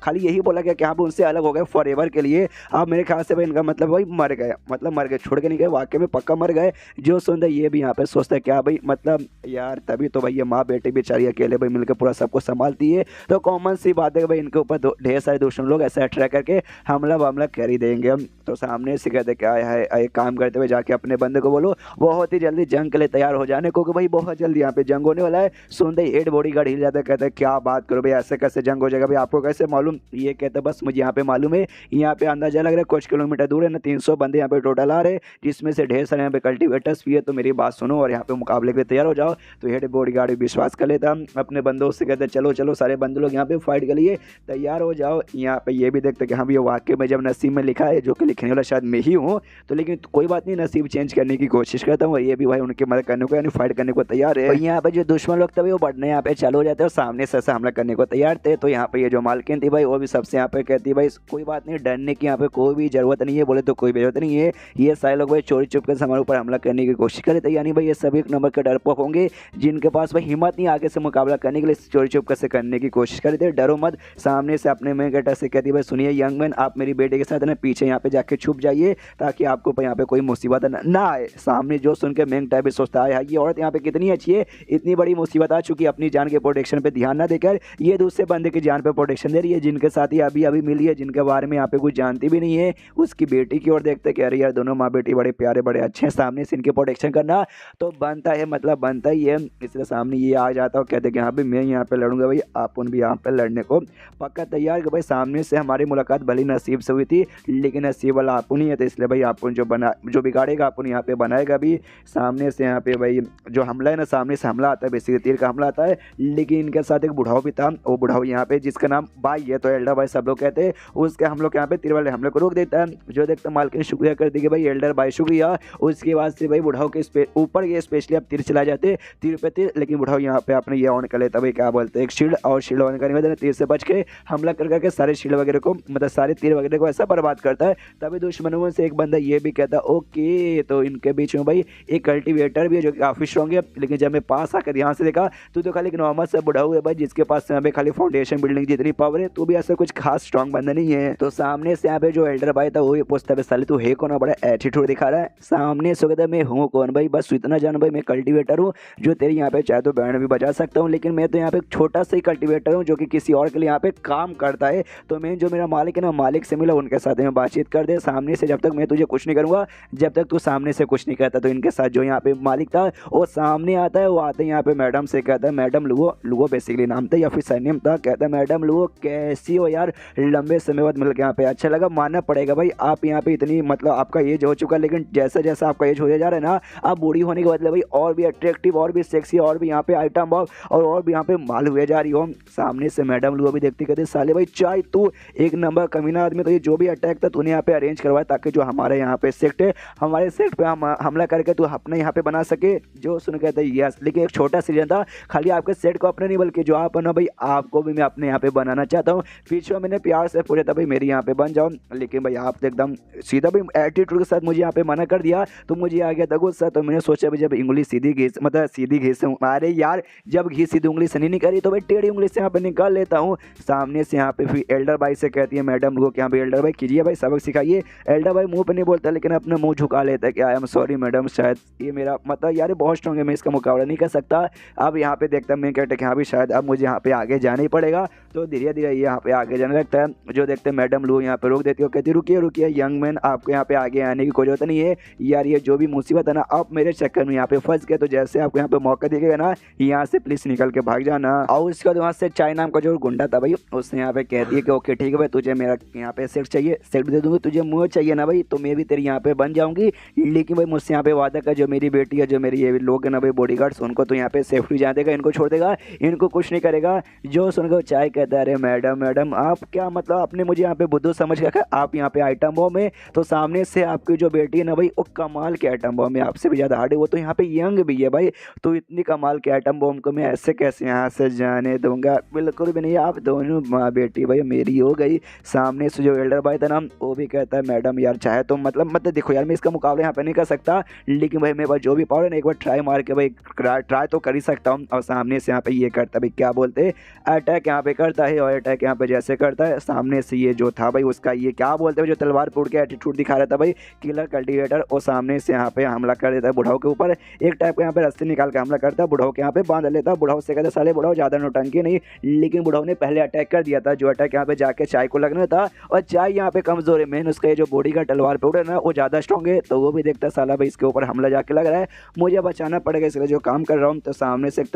खाली यही बोला गया कि यहाँ पे उनसे अलग हो गए फॉर एवर के लिए। अब मेरे ख्याल से भाई इनका मतलब भाई मर गए, मतलब मर गए, छोड़ के नहीं गए, वाकई में पक्का मर गए। जो सुनते ये भी यहाँ पे सोचते क्या भाई मतलब यार तभी तो भाई ये माँ बेटी बेचारी अकेले भाई मिलकर पूरा सबको संभालती है। तो कॉमन सी बात है भाई इनके ऊपर ढेर सारे दुश्मन लोग ऐसे अट्रैक्ट करके हमला कर ही देंगे हम। तो सामने से कहते क्या है एक काम करते हुए जाके अपने बंदे को बोलो बहुत ही जल्दी जंग के लिए तैयार हो जाने को, कि भाई बहुत जल्दी यहाँ पे जंग होने वाला है। सुनते ही हेड बॉडी गार्ड हिल जाता है, कहते हैं क्या बात करो भाई ऐसे कैसे जंग हो जाएगा भाई, आपको कैसे मालूम। ये कहते बस मुझे यहाँ पे मालूम है, यहाँ पे अंदाजा लग रहा है कुछ किलोमीटर दूर है ना 300 बंदे यहाँ पे टोटल आ रहे जिसमें से ढेर सारे यहाँ पे कल्टीवेटर्स भी है। तो मेरी बात सुनो और यहाँ पे मुकाबले के लिए तैयार हो जाओ। तो हेड बॉडी गार्ड विश्वास कर लेता अपने बंदों से, कहते चलो चलो सारे बंदे लोग यहाँ पे फाइट के लिए तैयार हो जाओ। यहाँ पे ये भी देखते कि हाँ भैया वाकई में जब नसीब में लिखा है, जो कि लिखने वाला शायद मैं ही हूँ, तो लेकिन कोई बात नहीं नसीब चेंज करने की कोशिश करता हूँ। ये भी भाई उनकी मदद करने को यानी फाइट करने को तैयार है। यहाँ पे जो दुश्मन लोग थे वो बढ़ने यहाँ पे चालू हो जाते हैं और सामने से हमला करने को तैयार थे। तो यहाँ पे ये जो मालकिन थी भाई वो भी सबसे यहाँ पे कहती भाई कोई बात नहीं डरने की यहाँ पे कोई भी जरूरत नहीं है, बोले तो कोई भी जरूरत नहीं है। ये सारे लोग भाई चोरी चुप के हमारे ऊपर हमला करने की कोशिश करे थे, यानी भाई ये सभी एक नंबर के डरपोक होंगे जिनके पास भाई हिम्मत नहीं आगे से मुकाबला करने के लिए चोरी चुप से करने की कोशिश करी थी। डरो मत, सामने से अपने मेन कैरेक्टर से कहती है भाई सुनिए यंग मैन, आप मेरी बेटे के साथ ना पीछे यहाँ पे जाके छुप जाइए ताकि आपको यहाँ पे कोई मुसीबत ना आए। सामने जो सुन के मेन टाइप सोचता है ये औरत यहाँ पे कितनी अच्छी है, इतनी बड़ी मुसीबत आ चुकी है, अपनी जान के प्रोटेक्शन पे ध्यान ना देकर ये दूसरे बंदे की जान पे प्रोटेक्शन दे रही है, जिनके साथ ही अभी अभी मिली है, जिनके बारे में यहाँ पे कुछ जानती भी नहीं है। उसकी बेटी की ओर देखते कि अरे यार दोनों माँ बेटी बड़े प्यारे बड़े अच्छे हैं, सामने से इनके प्रोटेक्शन करना तो बनता है, मतलब बनता ही है। इसलिए सामने ये आ जाता है, कहते कि हाँ भाई मैं यहाँ पे लड़ूंगा भाई, आप भी यहाँ पे लड़ने को पक्का तैयार कि भाई सामने से हमारी मुलाकात भली नसीब से हुई थी लेकिन नसीब वाला आप नहीं है, तो इसलिए भाई आप जो बिगाड़ेगा आप यहाँ पे बनाएगा भी। सामने से यहाँ पे भाई जो हमला है ना, सामने से हमला आता है, बेसिकली तीर का हमला आता है, लेकिन इनके साथ एक बुढ़ाऊ भी था। वो बुढ़ाऊ यहाँ पे जिसका नाम भाई है तो एल्डर भाई सब लोग कहते हैं, उसके हम लोग यहाँ पे तीर वाले हमले को रोक देता है। जो देखते मालकिन शुक्रिया कर दी कि भाई एल्डर भाई शुक्रिया। उसके बाद से भाई बुढ़ाऊ के ऊपर ये स्पेशली अब तीर चला जाते तीर पे तीर, लेकिन बुढ़ाऊ यहाँ पे अपने ये ऑन कर लेता भाई क्या बोलते हैं एक शील्ड, और शील्ड ऑन करने के बाद तीर से बच के हमला कर करके सारे शील्ड वगैरह को मतलब सारे तीर वगैरह को ऐसा बर्बाद करता है। तभी दुश्मनों में से एक बंदा ये भी कहता है ओके, तो इनके बीच में भाई एक कल्टीवेटर भी है जो काफी स्ट्रॉन्ग है, लेकिन जब मैं पास आकर यहाँ से देखा तो खाली एक नॉर्मल से बुढ़ाऊ है भाई जिसके पास यहाँ पे खाली फाउंडेशन बिल्डिंग जितनी पावर है, तो भी ऐसा कुछ खास स्ट्रॉन्ग बंदा नहीं है। तो सामने से यहाँ पे जो एल्डर भाई था वो भी पूछता है साले तू है कौन, बड़ा एटीट्यूड दिखा रहा है। सामने से कहता मैं हूँ कौन भाई, बस इतना जान भाई मैं कल्टीवेटर हूँ जो तेरी यहाँ पे चाहे तो बैंड भी बजा सकता हूँ, लेकिन मैं तो यहाँ पे छोटा सा ही कल्टीवेटर हूँ जो कि किसी और के लिए यहाँ पे काम करता है। तो मैं जो मेरा मालिक है ना, मालिक से मिला उनके साथ में बातचीत कर दे सामने से, जब तक मैं तुझे कुछ नहीं करूँगा जब तक तू सामने से कुछ नहीं कहता। तो इनके साथ जो यहाँ पे मालिक था वो सामने आता है, वो आते हैं यहाँ पे मैडम से, कहता है मैडम लुगो बेसिकली नाम था या फिर सरनेम था, कहता है मैडम लुगो कैसी हो यार, लंबे समय बाद मिल के यहाँ पे अच्छा लगा, मानना पड़ेगा भाई आप यहाँ पे इतनी मतलब आपका एज हो चुका, लेकिन जैसा जैसा आपका एज होता जा रहा है ना, आप बूढ़ी होने के बदले भाई और भी अट्रैक्टिव और भी सेक्सी और भी यहाँ पे आइटम बॉब और भी यहाँ पे माल हुए जा रही हो। सामने से मैडम लुगो भी देखती कहते साले भाई चाय तू एक नंबर कमीना आदमी, तो ये जो भी अटैक था तूने यहाँ पे अरेंज करवाया ताकि जो हमारे यहाँ पे सेक्ट है हमारे सेक्ट पे हमला करके तू अपने यहाँ पे बना सके। जो सुन कहते यस, लेकिन एक छोटा सीजन था, खाली आपके सेट को अपने नहीं बल्कि जो आप ना भाई आपको भी मैं अपने यहाँ पे बनाना चाहता हूँ। पीछे मैंने प्यार से पूछा था भाई मेरी यहाँ पे बन जाओ, लेकिन भाई आप तो एकदम सीधा भाई एटीट्यूड के साथ मुझे यहाँ पे मना कर दिया, तो मुझे आ गया था गुस्सा। तो मैंने सोचा भाई जब उंगली सीधी घिस मतलब सीधी घिस, अरे यार जब घिस सीधी उंगली से नहीं करी तो भाई टेढ़ी उंगली से यहाँ पे निकाल लेता हूँ। सामने से यहाँ पे फिर एल्डर भाई से कहती है मैडम लोगों के यहाँ पे एल्डर भाई कीजिए भाई सबक सिखाइए। एल्डर भाई मुंह पे नहीं बोलता लेकिन अपना मुंह झुका लेता है कि आई एम सॉरी मैडम, शायद ये मेरा मतलब यार बहुत स्ट्रॉन्ग है, मैं इसका मुकाबला नहीं कर सकता। अब यहाँ पे देखता मैं कहते कि हाँ भी शायद अब मुझे यहाँ पे आगे जाना ही पड़ेगा। तो धीरे धीरे ये यहाँ पे आगे जाने लगता है। जो देखते हैं मैडम लोग यहाँ पे रोक देती है, कहती रुकिए रुकिए यंग मैन, आपको यहाँ पे आगे आने की कोई जरूरत नहीं है यार, ये जो भी मुसीबत है ना आप मेरे चक्कर में यहाँ पे फंस गए, तो जैसे आपको यहाँ पे मौका दिखेगा ना यहाँ से प्लीज निकल के भाग जाना। और उसके बाद वहाँ से चाय नाम का जो गुंडा था भाई उसने यहाँ पे कहती है कि ओके ठीक है भाई तुझे मेरा यहाँ पे सेट चाहिए, सेट भी दे दूंगी, तुझे मुँह चाहिए ना भाई तो मैं भी तेरी यहाँ पे बन जाऊंगी, लेकिन भाई मुझसे यहाँ पे वादा कर जो मेरी बेटी है जो मेरी ये लोग है ना भाई बॉडीगार्ड्स उनको तो यहाँ पे सेफ्टी जान देगा, इनको छोड़ देगा, इनको कुछ नहीं करेगा। जो सुनकर चाय कहता है अरे मैडम आप क्या मतलब आपने मुझे यहाँ पे बुद्धू समझ के आप यहाँ पे आइटम बॉम्ब में, तो सामने से आपकी जो बेटी है ना भाई वो कमाल के आइटम बॉम्ब में आपसे भी ज़्यादा हार्ड है, वो तो यहाँ पे यंग भी है भाई, तो इतनी कमाल के आइटम बॉम्ब को मैं ऐसे कैसे यहाँ से जाने दूंगा, बिल्कुल भी नहीं, आप दोनों माँ बेटी भाई मेरी हो गई। सामने से जो एल्डर भाई था ना वो भी कहता है मैडम यार चाहे तो मतलब देखो यार मैं इसका मुकाबला यहाँ पे नहीं कर सकता, लेकिन भाई मेरे पास जो भी पावर है ना एक बार ट्राई मार के भाई ट्राई तो कर ही सकता हूँ। और सामने से यहाँ पे ये करता भाई क्या बोलते अटैक यहाँ पे करता है, और अटैक यहाँ पे जैसे करता है सामने से ये जो था भाई उसका ये क्या बोलते हैं जो तलवार फोड़ के एटीट्यूड दिखा रहा था भाई किलर कल्टीवेटर, और सामने से यहाँ पे हमला कर देता है बुढ़ाऊ के ऊपर, एक टाइप का यहाँ पे रस्सी निकाल के हमला करता है, बुढ़ाऊ के यहाँ पे बांध लेता है। बुढ़ाऊ से कहता है साले बुढ़ाऊ ज़्यादा नौटंकी नहीं, लेकिन बुढ़ाऊ ने पहले अटैक कर दिया था, जो अटैक यहाँ पे जाके चाय को लगना था, और चाय यहाँ पे कमजोर है, मेन उसका ये जो बॉडी का तलवार फोड़ है ना वो ज़्यादा स्ट्रॉन्ग है, तो वो भी देखता है साला भाई इसके ऊपर हमला जाके लग रहा है, मुझे बचाना पड़ेगा इसलिए जो काम कर रहा हूँ। तो सामने से एक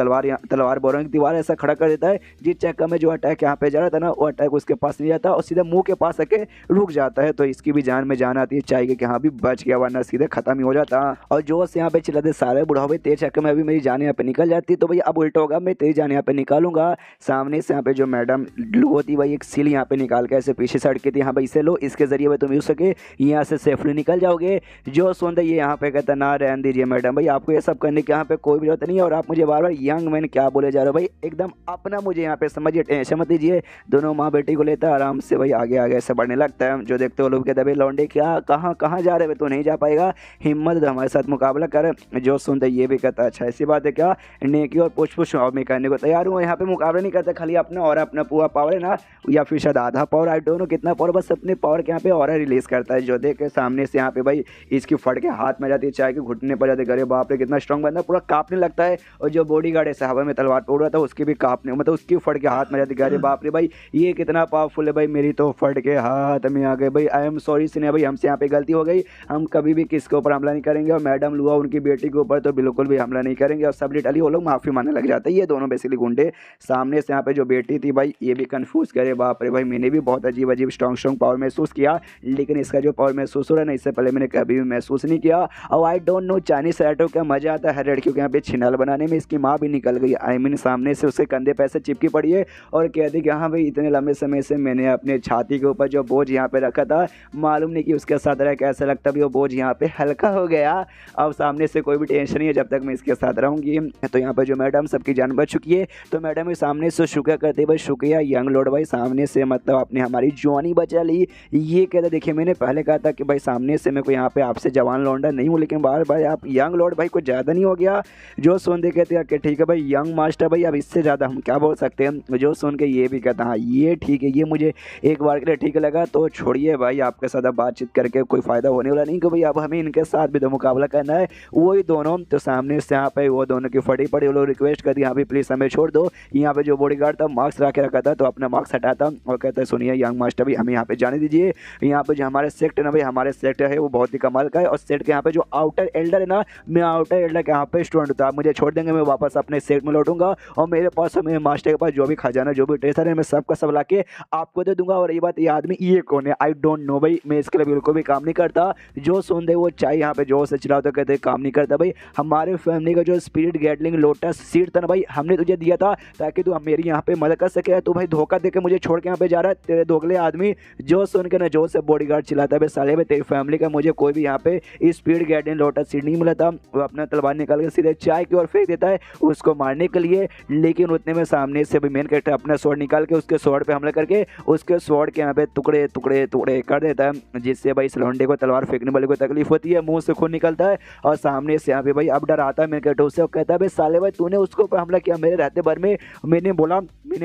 तलवार बोरों की दीवार ऐसा खड़ा कर देता है, जिस चक्कर में जो अटैक यहाँ पे जा रहा था ना वो अटैक उसके पास नहीं जाता और सीधा मुंह के पास आके रुक जाता है, तो इसकी भी जान में जान आती है चाय कि हाँ भी बच गया वरना सीधे खत्म ही हो जाता। और जो से यहाँ पे चिल्लाते सारे बुढ़ाओ भाई तेरे चक्कर में अभी मेरी जान यहाँ पे निकल जाती, तो भाई अब उल्टा होगा मैं तेरी जान यहाँ पे निकालूंगा। सामने से यहाँ पे जो मैडम लू होती भाई एक सील यहाँ पे निकाल के ऐसे पीछे साइड की थी, हाँ भाई इसे लो, इसके जरिए भाई तुम यूज सके यहाँ से सेफली निकल जाओगे। जो सुनते ये यहाँ पे कहता ना रहने दीजिए मैडम भाई आपको ये सब करने की यहाँ पे कोई भी जरूरत नहीं है, और आप मुझे बार बार यंग मैन क्या बोले जा रहे हो भाई, एकदम अपना मुझे यहाँ पे समझिए, टेंशन मत लीजिए। दोनों माँ बेटी को लेता है आराम से भाई आगे आगे ऐसे बढ़ने लगता है। जो देखते हो लोग कहते भाई लौंडे क्या कहाँ जा रहे भाई, तो नहीं जा पाएगा, हिम्मत हमारे साथ मुकाबला कर। जो सुनते ये भी कहता अच्छा ऐसी बात है क्या, नेकी और पुष्प शॉप में करने को तैयार हूँ। यहाँ पे मुकाबला नहीं करता, खाली अपना और अपना पूरा पावर है ना, या फिर शायद आधा पावर, आई डोंट नो कितना पावर, बस अपने पावर के यहाँ पे और रिलीज करता है। जो देख के सामने से यहाँ पे भाई इसकी फट के हाथ में जाती है, चाय के घुटने पर जाते, अरे बाप रे कितना स्ट्रॉन्ग बंदा, पूरा कांपने लगता है। और जो बॉडी गार्ड ऐसे हवा में तलवार तोड़ रहा था उसकी भी कांपने, मतलब उसकी फट के हाथ में जाती, अरे बाप रे भाई ये कितना पावरफुल है भाई, मेरी तो फट के हाथ में आ गए भाई। आई एम सॉरी सिन्हा भाई, हमसे यहाँ पे गलती हो गई, हम कभी भी किसके ऊपर हमला नहीं करेंगे, और मैडम लुआ उनकी बेटी के ऊपर तो बिल्कुल भी हमला नहीं करेंगे। और सब लिटरली वो लोग माफी मांगने लग जाते हैं, ये दोनों बेसिकली गुंडे। सामने से यहाँ पे जो बेटी थी भाई ये भी कंफ्यूज करे, बाप रे भाई मैंने भी बहुत अजीब अजीब स्ट्रॉन्ग पावर महसूस किया, लेकिन इसका जो पावर महसूस हो रहा है ना, इससे पहले मैंने कभी भी महसूस नहीं किया। और I don't know Chinese writer क्या मजा आता है लड़कियों के यहाँ पे छिनाल बनाने में। इसकी माँ भी निकल गई, आई मीन सामने से उसके कंधे पैसे चिपकी पड़ी है और कहती कि हाँ भाई इतने लंबे समय से मैंने अपने छाती के ऊपर जो बोझ यहाँ पे रखा था, मालूम नहीं कि उसके साथ रह कैसा लगता भी, वो बोझ यहाँ पे हल्का हो गया। अब सामने से कोई भी टेंशन नहीं है जब तक मैं इसके साथ रहूँगी। तो यहाँ पर जो मैडम सबकी जान बच चुकी है, तो मैडम सामने से शुक्रिया करते भाई, शुक्रिया यंग लॉर्ड भाई, सामने से मतलब आपने हमारी जवानी बचा ली। ये कहता देखिए मैंने पहले कहा था कि भाई सामने से मैं कोई यहाँ पे आपसे जवान लौंडा नहीं हूँ, लेकिन बार बार आप यंग लॉर्ड भाई कुछ ज़्यादा नहीं हो गया। जो सुन दे कहते हैं कि ठीक है भाई यंग मास्टर भाई, अब इससे ज़्यादा हम क्या बोल सकते हैं। जो सुन के ये भी कहता हाँ ये ठीक है, ये मुझे एक बार के लिए ठीक लगा, तो छोड़िए भाई आपके साथ अब बातचीत करके कोई फ़ायदा होने वाला नहीं, कि भाई अब हमें इनके साथ भी तो मुकाबला करना है। वही दोनों तो सामने से यहाँ पे वो दोनों की फटी पड़ी, वो लोग रिक्वेस्ट कर दी यहाँ पे प्लीज़ हमें छोड़ दो। यहाँ पे जो बॉडीगार्ड था मास्क ला के रखा था, तो अपना मास्क हटाता और कहता है सुनिए यंग मास्टर भाई हमें यहाँ पे जाने दीजिए। यहाँ पे जो हमारे सेक्ट है ना भाई, हमारे सेक्ट है वो बहुत ही कमाल का है, और सेक्ट के यहाँ पे जो आउटर एल्डर है ना, मैं आउटर एल्डर के यहाँ पे स्टूडेंट था, आप मुझे छोड़ देंगे मैं वापस अपने सेक्ट में लौटूंगा, और मेरे पास मेरे मास्टर के पास जो भी खजाना जो भी ट्रेसर है मैं सबका सब ला के आपको दे दूंगा। और ये बात, ये आदमी ये कौन है, आई डोंट नो भाई, मैं इसके लिए बिल्कुल भी काम नहीं करता। जो सुन दे वो चाय यहाँ पे जो से चलाओ तो कहते काम नहीं करता भाई। हमारे फैमिली का जो स्पिरिट गैटलिंग लोटस सीड था ना भाई, हमने तुझे दिया था ताकि तू मेरी यहाँ पे मदद कर सके, तो भाई धोखा देके मुझे छोड़ के यहाँ पे जा रहा है तेरे दोगले आदमी। जो सुन के ना जो से बॉडीगार्ड चिल्लाता है साले में तेरी फैमिली का मुझे कोई भी यहाँ पे स्पीड गैटलिंग लोटस सीड नहीं मिला था। वो अपना तलवार निकाल के सीधे चाय की ओर फेंक देता है उसको मारने के लिए, लेकिन उतने में सामने से भी मेन कैरेक्टर अपना स्वॉर्ड निकाल के उसके स्वॉर्ड पे हमला करके उसके स्वॉर्ड के यहाँ पे टुकड़े टुकड़े टुकड़े कर देता है, जिससे भाई इस लौंडे को तलवार फेंकने वाले को तकलीफ होती है, मुंह से खून निकलता है। और सामने से यहाँ पे भाई अब डर आता है मेन कैरेक्टर उससे, कहता है भाई साले भाई तूने उसको ऊपर हमला किया मेरे रहते भर में, मैंने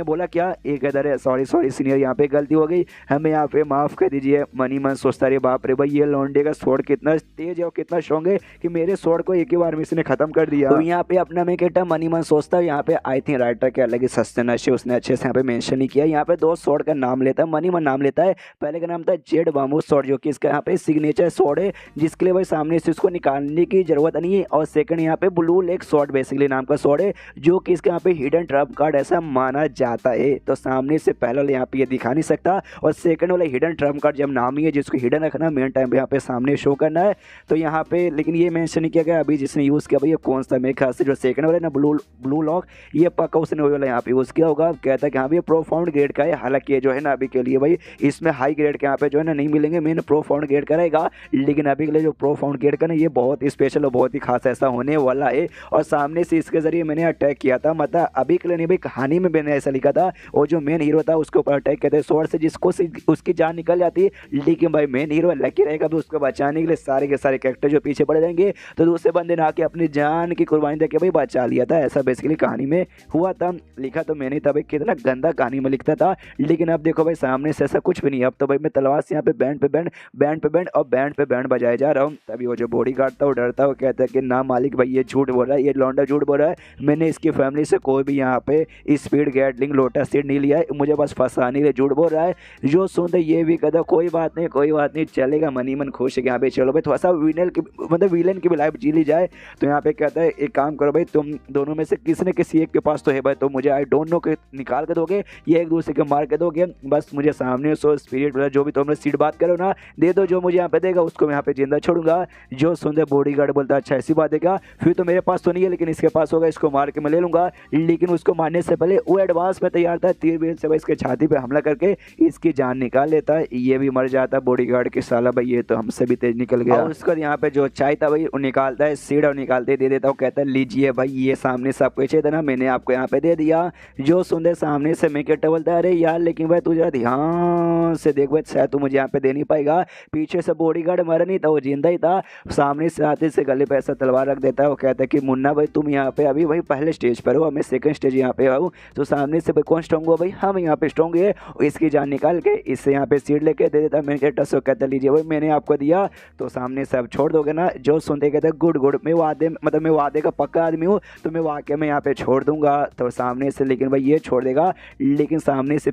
बोला क्या एक इधर है, सॉरी सीनियर यहाँ पे गलती हो गई, हमें यहाँ पे माफ़ कर दीजिए। मनी मन सोचता रहे बाप रे भाई ये लौंडे का स्वॉर्ड कितना तेज है और कितना स्ट्रॉन्ग है कि मेरे स्वॉर्ड को एक ही बार में इसने खत्म कर दिया। तो यहाँ पे अपना मैं कहता मनी मन सोचता है, यहाँ पे आई थिंक राइटर के अलग ही सस्ते नशे उसने अच्छे से यहाँ पे मेंशन नहीं किया। यहाँ पे दो स्वॉर्ड का नाम लेता है, मनी मन नाम लेता है, पहले का नाम था जेड बामू स्वॉर्ड जो कि इसका यहाँ पे सिग्नेचर स्वॉर्ड है, जिसके लिए भाई सामने से उसको निकालने की जरूरत नहीं है। और सेकंड यहाँ पे ब्लू लेक स्वॉर्ड बेसिकली नाम का स्वॉर्ड है, जो कि इसके यहाँ पे हिडन ट्रम्प कार्ड ऐसा माना जाता है। तो सामने से पहले वाला यहाँ पे ये दिखा नहीं सकता, और सेकंड वाला हिडन ट्रम्प कार्ड जब नाम ही है जिसको हिडन रखना मेन टाइम पे यहाँ पे सामने शो करना है। तो यहाँ पे लेकिन ये मेंशन नहीं किया गया अभी जिसने यूज़ किया भाई ये कौन सा, मेरे ख्याल से जो सेकंड वाला है ना ब्लू लॉक, ये पक्का उसने वही वाला यहाँ पे यूज़ किया होगा। कहता है कि हाँ भाई प्रोफाउंड ग्रेड का है, हालांकि ये जो है ना अभी के लिए भाई इसमें हाई ग्रेड के यहाँ पे जो है ना नहीं मिलेंगे, मेन प्रोफाउंड ग्रेड का रहेगा, लेकिन अभी के लिए जो प्रोफाउंड ग्रेड का ना ये बहुत ही स्पेशल और बहुत ही खास ऐसा होने वाला है। और सामने से इसके जरिए मैंने अटैक किया था, मतलब अभी के लिए नहीं भाई कहानी में मैंने ऐसा लिखा था, और जो मेन हीरो था उसके ऊपर अटैक कहते हैं स्वॉर्ड से जिसको उसकी जान निकल जाती है, लेकिन भाई मेन हीरो लकी रहेगा तो उसको बचाने के लिए सारे के सारे कैरेक्टर जो पीछे पड़ जाएंगे, तो दूसरे बंदे ने आके अपनी जान की कुर्बानी देके भाई बचा लिया था। ऐसा बेसिकली कहानी में हुआ था, लिखा तो मैंने था भाई, कितना गंदा कहानी में लिखता था, लेकिन अब देखो भाई सामने से ऐसा कुछ भी नहीं। अब तो भाई मैं तलवार से यहाँ पे बैंड पे बैंड बजाए जा रहा हूँ। तभी वो जो बॉडीगार्ड था वो डरता है, कहता है कि ना मालिक भाई ये झूठ बोल रहा है, ये लौंडा झूठ बोल रहा है, मैंने इसकी फैमिली से कोई भी यहाँ पे स्पीड गैटलिंग लोटस सीड नहीं लिया है, मुझे बस फंसाने के लिए झूठ बोल रहा है। जो सुनते ये भी कहता कोई बात नहीं चलेगा, मनी मन खुश है कि यहाँ पे चलो भाई थोड़ा सा विलेन की भी लाइफ जी ली जाए। तो यहाँ पे कहता है एक काम करो भाई, तुम दोनों में से किसी न किसी एक के पास तो है भाई, तो मुझे आई डोंट नो कि निकाल के दोगे ये एक दूसरे के मार के दोगे, बस मुझे सामने सो स्पिरिट वाला जो भी तुमने सीट बात करो ना दे दो, जो मुझे यहाँ पे देगा उसको मैं यहाँ पे जिंदा छोड़ूंगा। जो सुनते बॉडीगार्ड बोलता अच्छा ऐसी बात है क्या, फिर तो मेरे पास तो नहीं है लेकिन इसके पास होगा, इसको मार के मैं ले लूंगा। लेकिन उसको मारने से पहले वो एडवांस में तैयार था, तीर बीर से भाई इसके छाती पे हमला करके इसकी जान निकाल लेता है, ये भी मर जाता है बॉडीगार्ड के साला भाई ये तो हमसे भी तेज निकल गया। और उसका यहाँ पे जो चाय था भाई वो निकालता है सीड और निकालते दे देता हूँ, कहता है लीजिए भाई ये सामने से आपको चाहिए था ना, मैंने आपको यहाँ पे दे दिया। जो सुनते सामने से मैं कहता बोलता है अरे यार लेकिन भाई तू जरा ध्यान से देख भाई शायद तू मुझे यहाँ पे दे नहीं पाएगा। पीछे से बॉडीगार्ड मरा नहीं था, वो जिंदा ही था, सामने से आते से गले पे ऐसा तलवार रख देता है, वो कहता है कि मुन्ना भाई तुम यहाँ पे अभी भाई पहले स्टेज पर हूँ, मैं सेकंड स्टेज यहाँ पे हूँ। तो सामने से भाई कौन स्ट्रॉन्ग हुआ भाई, हम यहाँ पे स्ट्रॉन्ग है। इसकी जान निकाल के इससे यहाँ पे सीट लेके दे देता। मैंने कहता सो कहता लीजिए भाई मैंने आपको दिया तो सामने से अब छोड़ दोगे ना। जो सुनते कहते गुड गुड, मैं वादे मतलब मैं वादे का पक्का आदमी हूँ, तो मैं वाकई में यहाँ पे छोड़ दूंगा। तो सामने से लेकिन भाई ये छोड़ देगा, लेकिन सामने से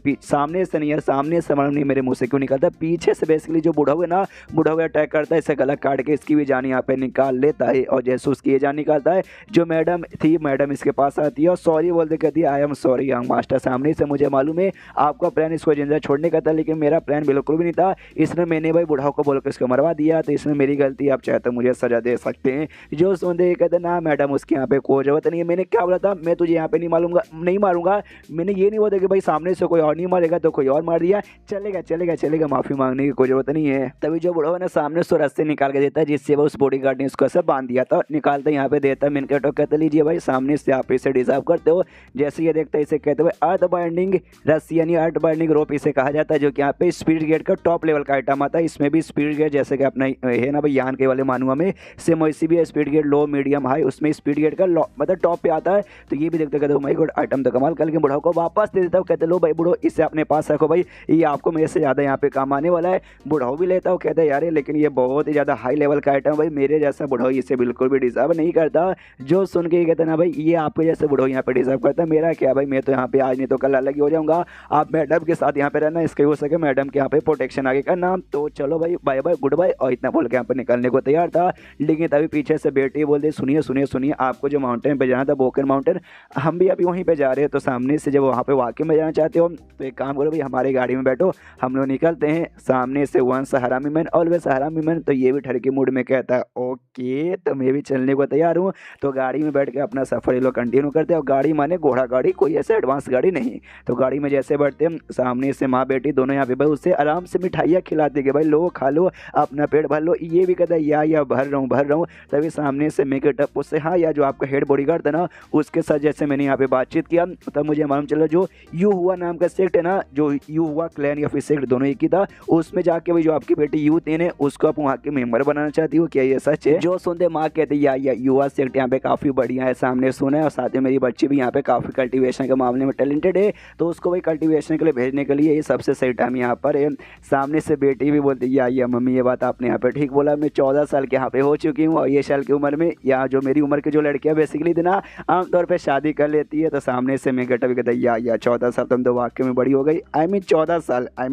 नहीं यार, सामने से नहीं मेरे मुँह से क्यों निकलता, पीछे से बेसिकली जो बूढ़ा हुआ ना, बूढ़ा हुआ अटैक करता है, इसे गला काट के इसकी भी जान यहाँ पे निकाल लेता है। और जैसे उसकी ये जान निकालता है, जो मैडम थी मैडम इसके पास आती है और सॉरी बोलते कहती है I am sorry young master. सामने से मुझे मालूम है आपका प्लान इसको जिंदा छोड़ने का था, लेकिन मेरा प्लान बिल्कुल भी नहीं था। इसने मैंने भाई बुढ़ाओ को बोल के इसको मरवा दिया, तो इसमें मेरी गलती, आप चाहे तो मुझे सजा दे सकते हैं। जो सुनते कहते ना मैडम उसके यहाँ पे कोई जरूरत नहीं है। मैंने क्या बोला था, मैं तुझे यहाँ पे नहीं मारूंगा। मैंने ये नहीं बोला कि भाई सामने से कोई और नहीं मारेगा तो कोई और मार दिया, चलेगा, माफी मांगने की कोई जरूरत नहीं है। तभी जो बुढ़ा ने सामने से रस्ते निकाल के देता है, जिससे वो उस बॉडीगार्ड ने उसको ऐसे बांध दिया था, निकालते यहाँ पे देता। मैंने कहते लीजिए भाई सामने से आप इसे डिजर्व करते हो। जैसे ये देखता है इसे कहते हुए अर्थ बाइंडिंग रस्सी यानी अर्थ बाइंडिंग रोप इसे कहा जाता है, जो कि यहाँ पे स्पीड गेट का टॉप लेवल का आइटम आता है। इसमें भी स्पीड गेट जैसे कि अपना है ना भाई यान के वाले मानुआ में सेम वैसी भी है, speed get low medium high, उसमें स्पीड गेट का मतलब टॉप पे आता है। तो ये भी देखते कहते हो भाई गुड आइटम तो कमाल करके बुढ़ाओ को वापस दे देता हूँ। कहते लो भाई बुढ़ो इसे अपने पास रखो भाई, ये आपको मेरे से ज़्यादा यहाँ पे काम आने वाला है। बुढ़ाओ भी लेता हूँ, कहते हैं यार लेकिन ये बहुत ही ज़्यादा हाई लेवल का आइटम भाई, मेरे जैसा बुढ़ाओ इसे बिल्कुल भी डिजर्व नहीं करता। जो सुन के कहते ना भाई ये आपके जैसे बुढ़ाओ यहाँ पे डिजर्व करता है, मेरा क्या भाई, मैं तो यहाँ पे आज नहीं तो कल अलग ही हो जाऊँगा। आप मैडम के साथ यहाँ पे रहना, इसके हो सके मैडम के यहाँ पे प्रोटेक्शन आगे करना। तो चलो भाई बाय बाय गुड बाय, और इतना बोल के यहाँ पे निकलने को तैयार था। लेकिन तभी पीछे से बेटी बोल दे सुनिए आपको जो माउंटेन पे जाना था बोकन माउंटेन, हम भी अभी वहीं पे जा रहे हैं। तो सामने से जब वहाँ पे वाकई में जाना चाहते हो तो एक काम करो भाई हमारी गाड़ी में बैठो, हम लोग निकलते हैं। सामने से वंस हरामी मैन ऑलवेज हरामी मैन, तो ये भी ठरकी मूड में कहता है ओके, तो मैं भी चलने को तैयार हूँ। तो गाड़ी में बैठ के अपना सफर ये लोग कंटिन्यू करते हैं। और गाड़ी माने घोड़ा गाड़ी, कोई ऐसे एडवांस गाड़ी नहीं। तो गाड़ी में जैसे बैठते हैं, सामने से माँ बेटी दोनों यहाँ पे भाई उससे आराम से मिठाइयाँ खिलाते कि भाई लो खा लो अपना पेट भर लो। ये भी कहता है या भर रहा हूँ। तभी सामने से मेकअप उससे हाँ या जो आपका हेड बॉडीगार्ड था ना उसके साथ जैसे मैंने यहाँ पे बातचीत किया, तब मुझे मालूम चला जो यू हुआ नाम का सेक्ट है ना, जो यू हुआ क्लैन या फिर सेक्ट दोनों एक ही था, उसमें जाके भाई जो आपकी बेटी यूथ है उसको आप वहाँ के मेंबर बनाना चाहती हो, क्या ये सच है? जो सुनते माँ कहते या युवा सेक्ट यहाँ पे काफ़ी बढ़िया है, सामने सुना है। और साथ में मेरी बच्ची भी यहाँ पे काफ़ी कल्टीवेशन के मामले में टैलेंटेड है, तो उसको भाई कल्टीवेशन के लिए भेजने के लिए ये सबसे सही टाइम यहाँ पर है। सामने से बेटी भी बोलती या मम्मी ये बात आपने यहाँ पे ठीक बोला, मैं 14 साल के यहाँ पे हो चुकी हूँ, और ये साल की उम्र में या जो मेरी उम्र की जो लड़कियाँ बेसिकली थी ना आमतौर पर शादी कर लेती है। तो सामने से मैं गटा भी कहता या 14 साल तुम तो वाकई में बड़ी हो गई। आई मीन 14 साल वाकई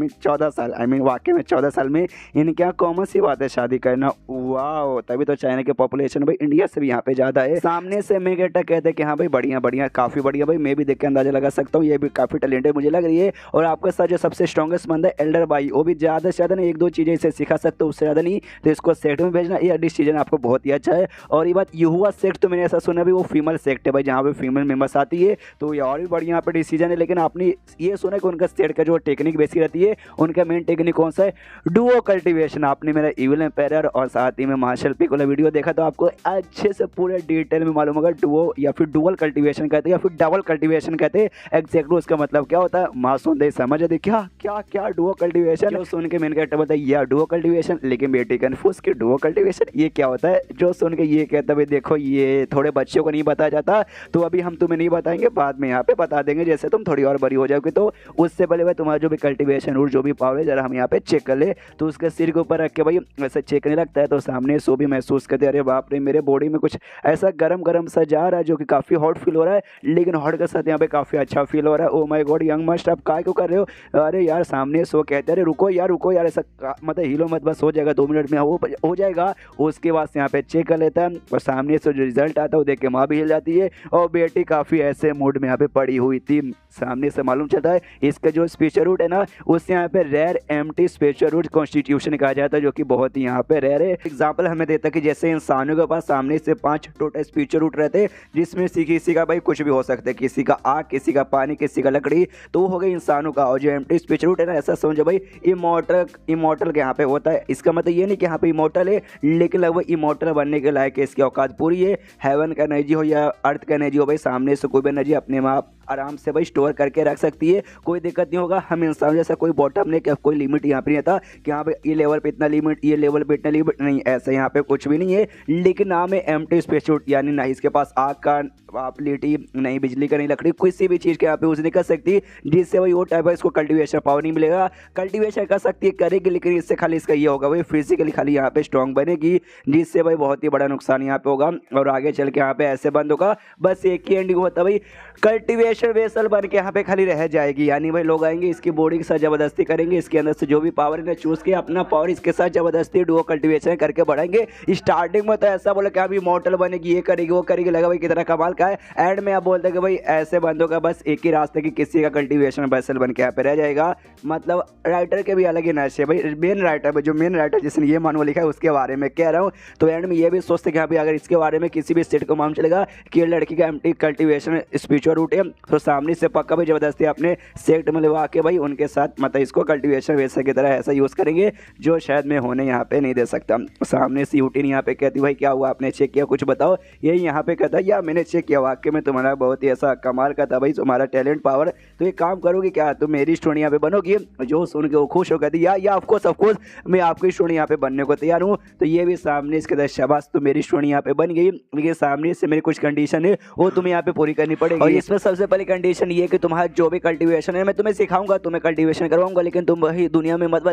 में 14 साल में इनके यहाँ कॉमन सी बात है शादी करना। वाह, तभी तो चाइना की पॉपुलेशन भाई इंडिया से भी यहाँ पे ज़्यादा है। सामने से मैं गेटा कहते हैं कि हाँ भाई बढ़िया काफ़ी बढ़िया भाई, मैं भी देख के अंदाजा लगा सकता हूँ ये भी काफ़ी टैलेंटेड मुझे लग रही है। और आपके साथ जो सबसे स्ट्रॉन्गेस्ट बंदा है एल्डर भाई, वो भी ज़्यादा से ज़्यादा ना 1-2 चीज़ें इसे सिखा सकते हो, उससे ज़्यादा नहीं। तो इसको सेक्ट में भेजना ये डिसीजन आपको बहुत ही अच्छा है। और ये बात युवा सेक्ट तो मैंने ऐसा सुना भी वो फीमेल सेक्ट है भाई, जहाँ पे फीमेल मेंबर्स आती है, तो ये और भी बढ़िया यहाँ पे डिसीजन है। लेकिन आपने ये सुना कि उनका सेक्ट का जो टेक्निक बेसिक रहती है, उनका मेन टेक्निक कौन सा है? Duo cultivation. आपने मेरा इविल एम्पायर और साथ ही में मार्शल पिक वाला वीडियो देखा तो आपको अच्छे से पूरे डिटेल में मालूम होगा डुओ या फिर डुअल कल्टीवेशन कहते हैं या फिर डबल कल्टीवेशन कहते हैं, एग्जैक्टली उसका मतलब क्या होता है। मासूम दे समझ दे क्या डुओ कल्टीवेशन। जो सुन के मैंने कहता बताया या डुओ कल्टीवेशन, लेकिन बेटी कन्फ्यूज कि डुओ कल्टीवेशन ये क्या होता है। जो सुन के ये कहता भाई देखो ये थोड़े बच्चों को नहीं बताया जाता, तो अभी हम तुम्हें नहीं बताएंगे, बाद में यहाँ पे बता देंगे जैसे तुम थोड़ी और बड़ी हो जाओगे। तो उससे पहले भाई तुम्हारा जो भी कल्टीवेशन और जो भी पावर है जरा हम यहाँ पे चेक कर ले। तो उसके सिर के ऊपर रख के भाई वैसे चेक करने लगता है। तो सामने सो भी महसूस करते अरे बाप रे मेरे बॉडी में कुछ ऐसा गरम सा जा रहा है जो कि काफ़ी हॉट फील हो रहा है, लेकिन हॉट के साथ यहाँ पे काफ़ी अच्छा फील हो रहा है। Oh my God young master आप क्या क्यों कर रहे हो? अरे यार सामने सो कहते अरे रुको यार ऐसा मतलब हिलो मत, बस हो जाएगा 2 मिनट में हो जाएगा। उसके बाद यहाँ पे चेक कर लेता है और सामने से जो रिजल्ट आता है वो देख के माँ भी हिल जाती है और बेटी काफ़ी ऐसे मूड में यहाँ पे पड़ी हुई थी। सामने से मालूम चलता है इसका जो स्पीचर रूट है ना उससे यहाँ पे रेयर एम्प्टी स्पीचर रूट कॉन्स्टिट्यूशन कहा जाता है, जो कि बहुत ही यहाँ पे रेयर है। एग्जाम्पल हमें देता है कि जैसे इंसानों के पास सामने से 5 टोटल स्पीचर रूट रहते हैं, जिसमें किसी का भाई कुछ भी हो सकता है, किसी का आग, किसी का पानी, किसी का लकड़ी, तो वो हो गई इंसानों का। और जो एम्प्टी स्पीचर रूट है ना ऐसा समझो भाई इमोर्टल के यहाँ पे होता है। इसका मतलब ये नहीं कि यहाँ पे इमोर्टल है, लेकिन लगभग इमोर्टल बनने के लायक इसकी औकात पूरी है। हेवन का एनर्जी हो या अर्थ का एनर्जी हो भाई, सामने से कोई भी एनर्जी अपने आप आराम से भाई स्टोर करके रख सकती है, कोई दिक्कत नहीं होगा। हम इंसान जैसा कोई बॉटम नहीं, कोई लिमिट यहाँ पे नहीं आता कि हाँ भाई ये लेवल पे इतना लिमिट, ये लेवल पे इतना लिमिट नहीं, ऐसा यहाँ पे कुछ भी नहीं है। लेकिन नाम है एम्प्टी स्पेससूट, यानी ना इसके पास आग का आप लिटी नहीं, बिजली का नहीं, लकड़ी, किसी भी चीज़ के यहाँ पे यूज़ नहीं कर सकती, जिससे भाई वो टाइप का इसको कल्टीवेशन पावर नहीं मिलेगा। कल्टीवेशन कर सकती है, करेगी, लेकिन इससे खाली इसका ये होगा भाई फिजिकली खाली यहाँ पे स्ट्रॉन्ग बनेगी, जिससे भाई बहुत ही बड़ा नुकसान यहाँ पे होगा और आगे चल के यहाँ पे ऐसे बंद होगा। बस एक ही एंडिंग होता भाई, कल्टीवेशन वेसल बन के यहाँ पे खाली रह जाएगी, यानी भाई लोग आएंगे इसकी बॉडी के साथ ज़बरदस्ती करेंगे, इसके अंदर से जो भी पावर इन्हें चूज़ किया अपना पावर इसके साथ ज़बरदस्ती डुओ कल्टीवेशन करके बढ़ाएंगे। स्टार्टिंग में तो ऐसा बोला कि अभी मॉडल बनेगी, ये करेगी वो करेगी, लगा भाई कितना कमाल का है। एंड में आप बोलते कि भाई ऐसे बंदों का बस एक ही रास्ते की किसी का कल्टीवेशन वेसल बन के यहाँ पे रह जाएगा। मतलब राइटर के भी अलग ही नशे भाई, मेन राइटर जो मेन राइटर जिसने ये मानव लिखा है उसके बारे में कह रहा हूँ। तो एंड में ये भी सोचते कि अगर इसके बारे में किसी भी स्टेट को मालूम चलेगा कि लड़की का एम्प्टी कल्टीवेशन स्पिरिचुअल रूट है, तो सामने से पक्का भाई जबरदस्ती अपने सेक्ट में लगा के भाई उनके साथ मतलब इसको कल्टीवेशन वैसे की तरह ऐसा यूज़ करेंगे जो शायद मैं होने यहाँ पे नहीं दे सकता। सामने से यूटीन यहाँ पे कहती भाई क्या हुआ, आपने चेक किया, कुछ बताओ। यही यहाँ पे कहता या मैंने चेक किया, वाकई में तुम्हारा बहुत ही ऐसा कमाल का था भाई, तुम्हारा टैलेंट पावर। तो एक काम करोगे क्या, तुम मेरी स्टोरी यहाँ पे बनोगी। जो सुन के वो खुश हो कहती या ऑफकोर्स मैं आपकी स्टोरी यहाँ पे बनने को तैयार हूँ। तो ये भी सामने इसके अंदर शाबाश तो मेरी स्टोरी यहाँ पे बन गई, लेकिन सामने से मेरी कुछ कंडीशन है वो तुम्हें यहाँ पे पूरी करनी पड़ेगी। और इसमें सबसे पहली कंडीशन ये कि तुम्हारा जो भी कल्टीवेशन है मैं तुम्हें सिखाऊंगा, तुम्हें कल्टीवेशन करवाऊंगा, लेकिन तुम वही दुनिया में मत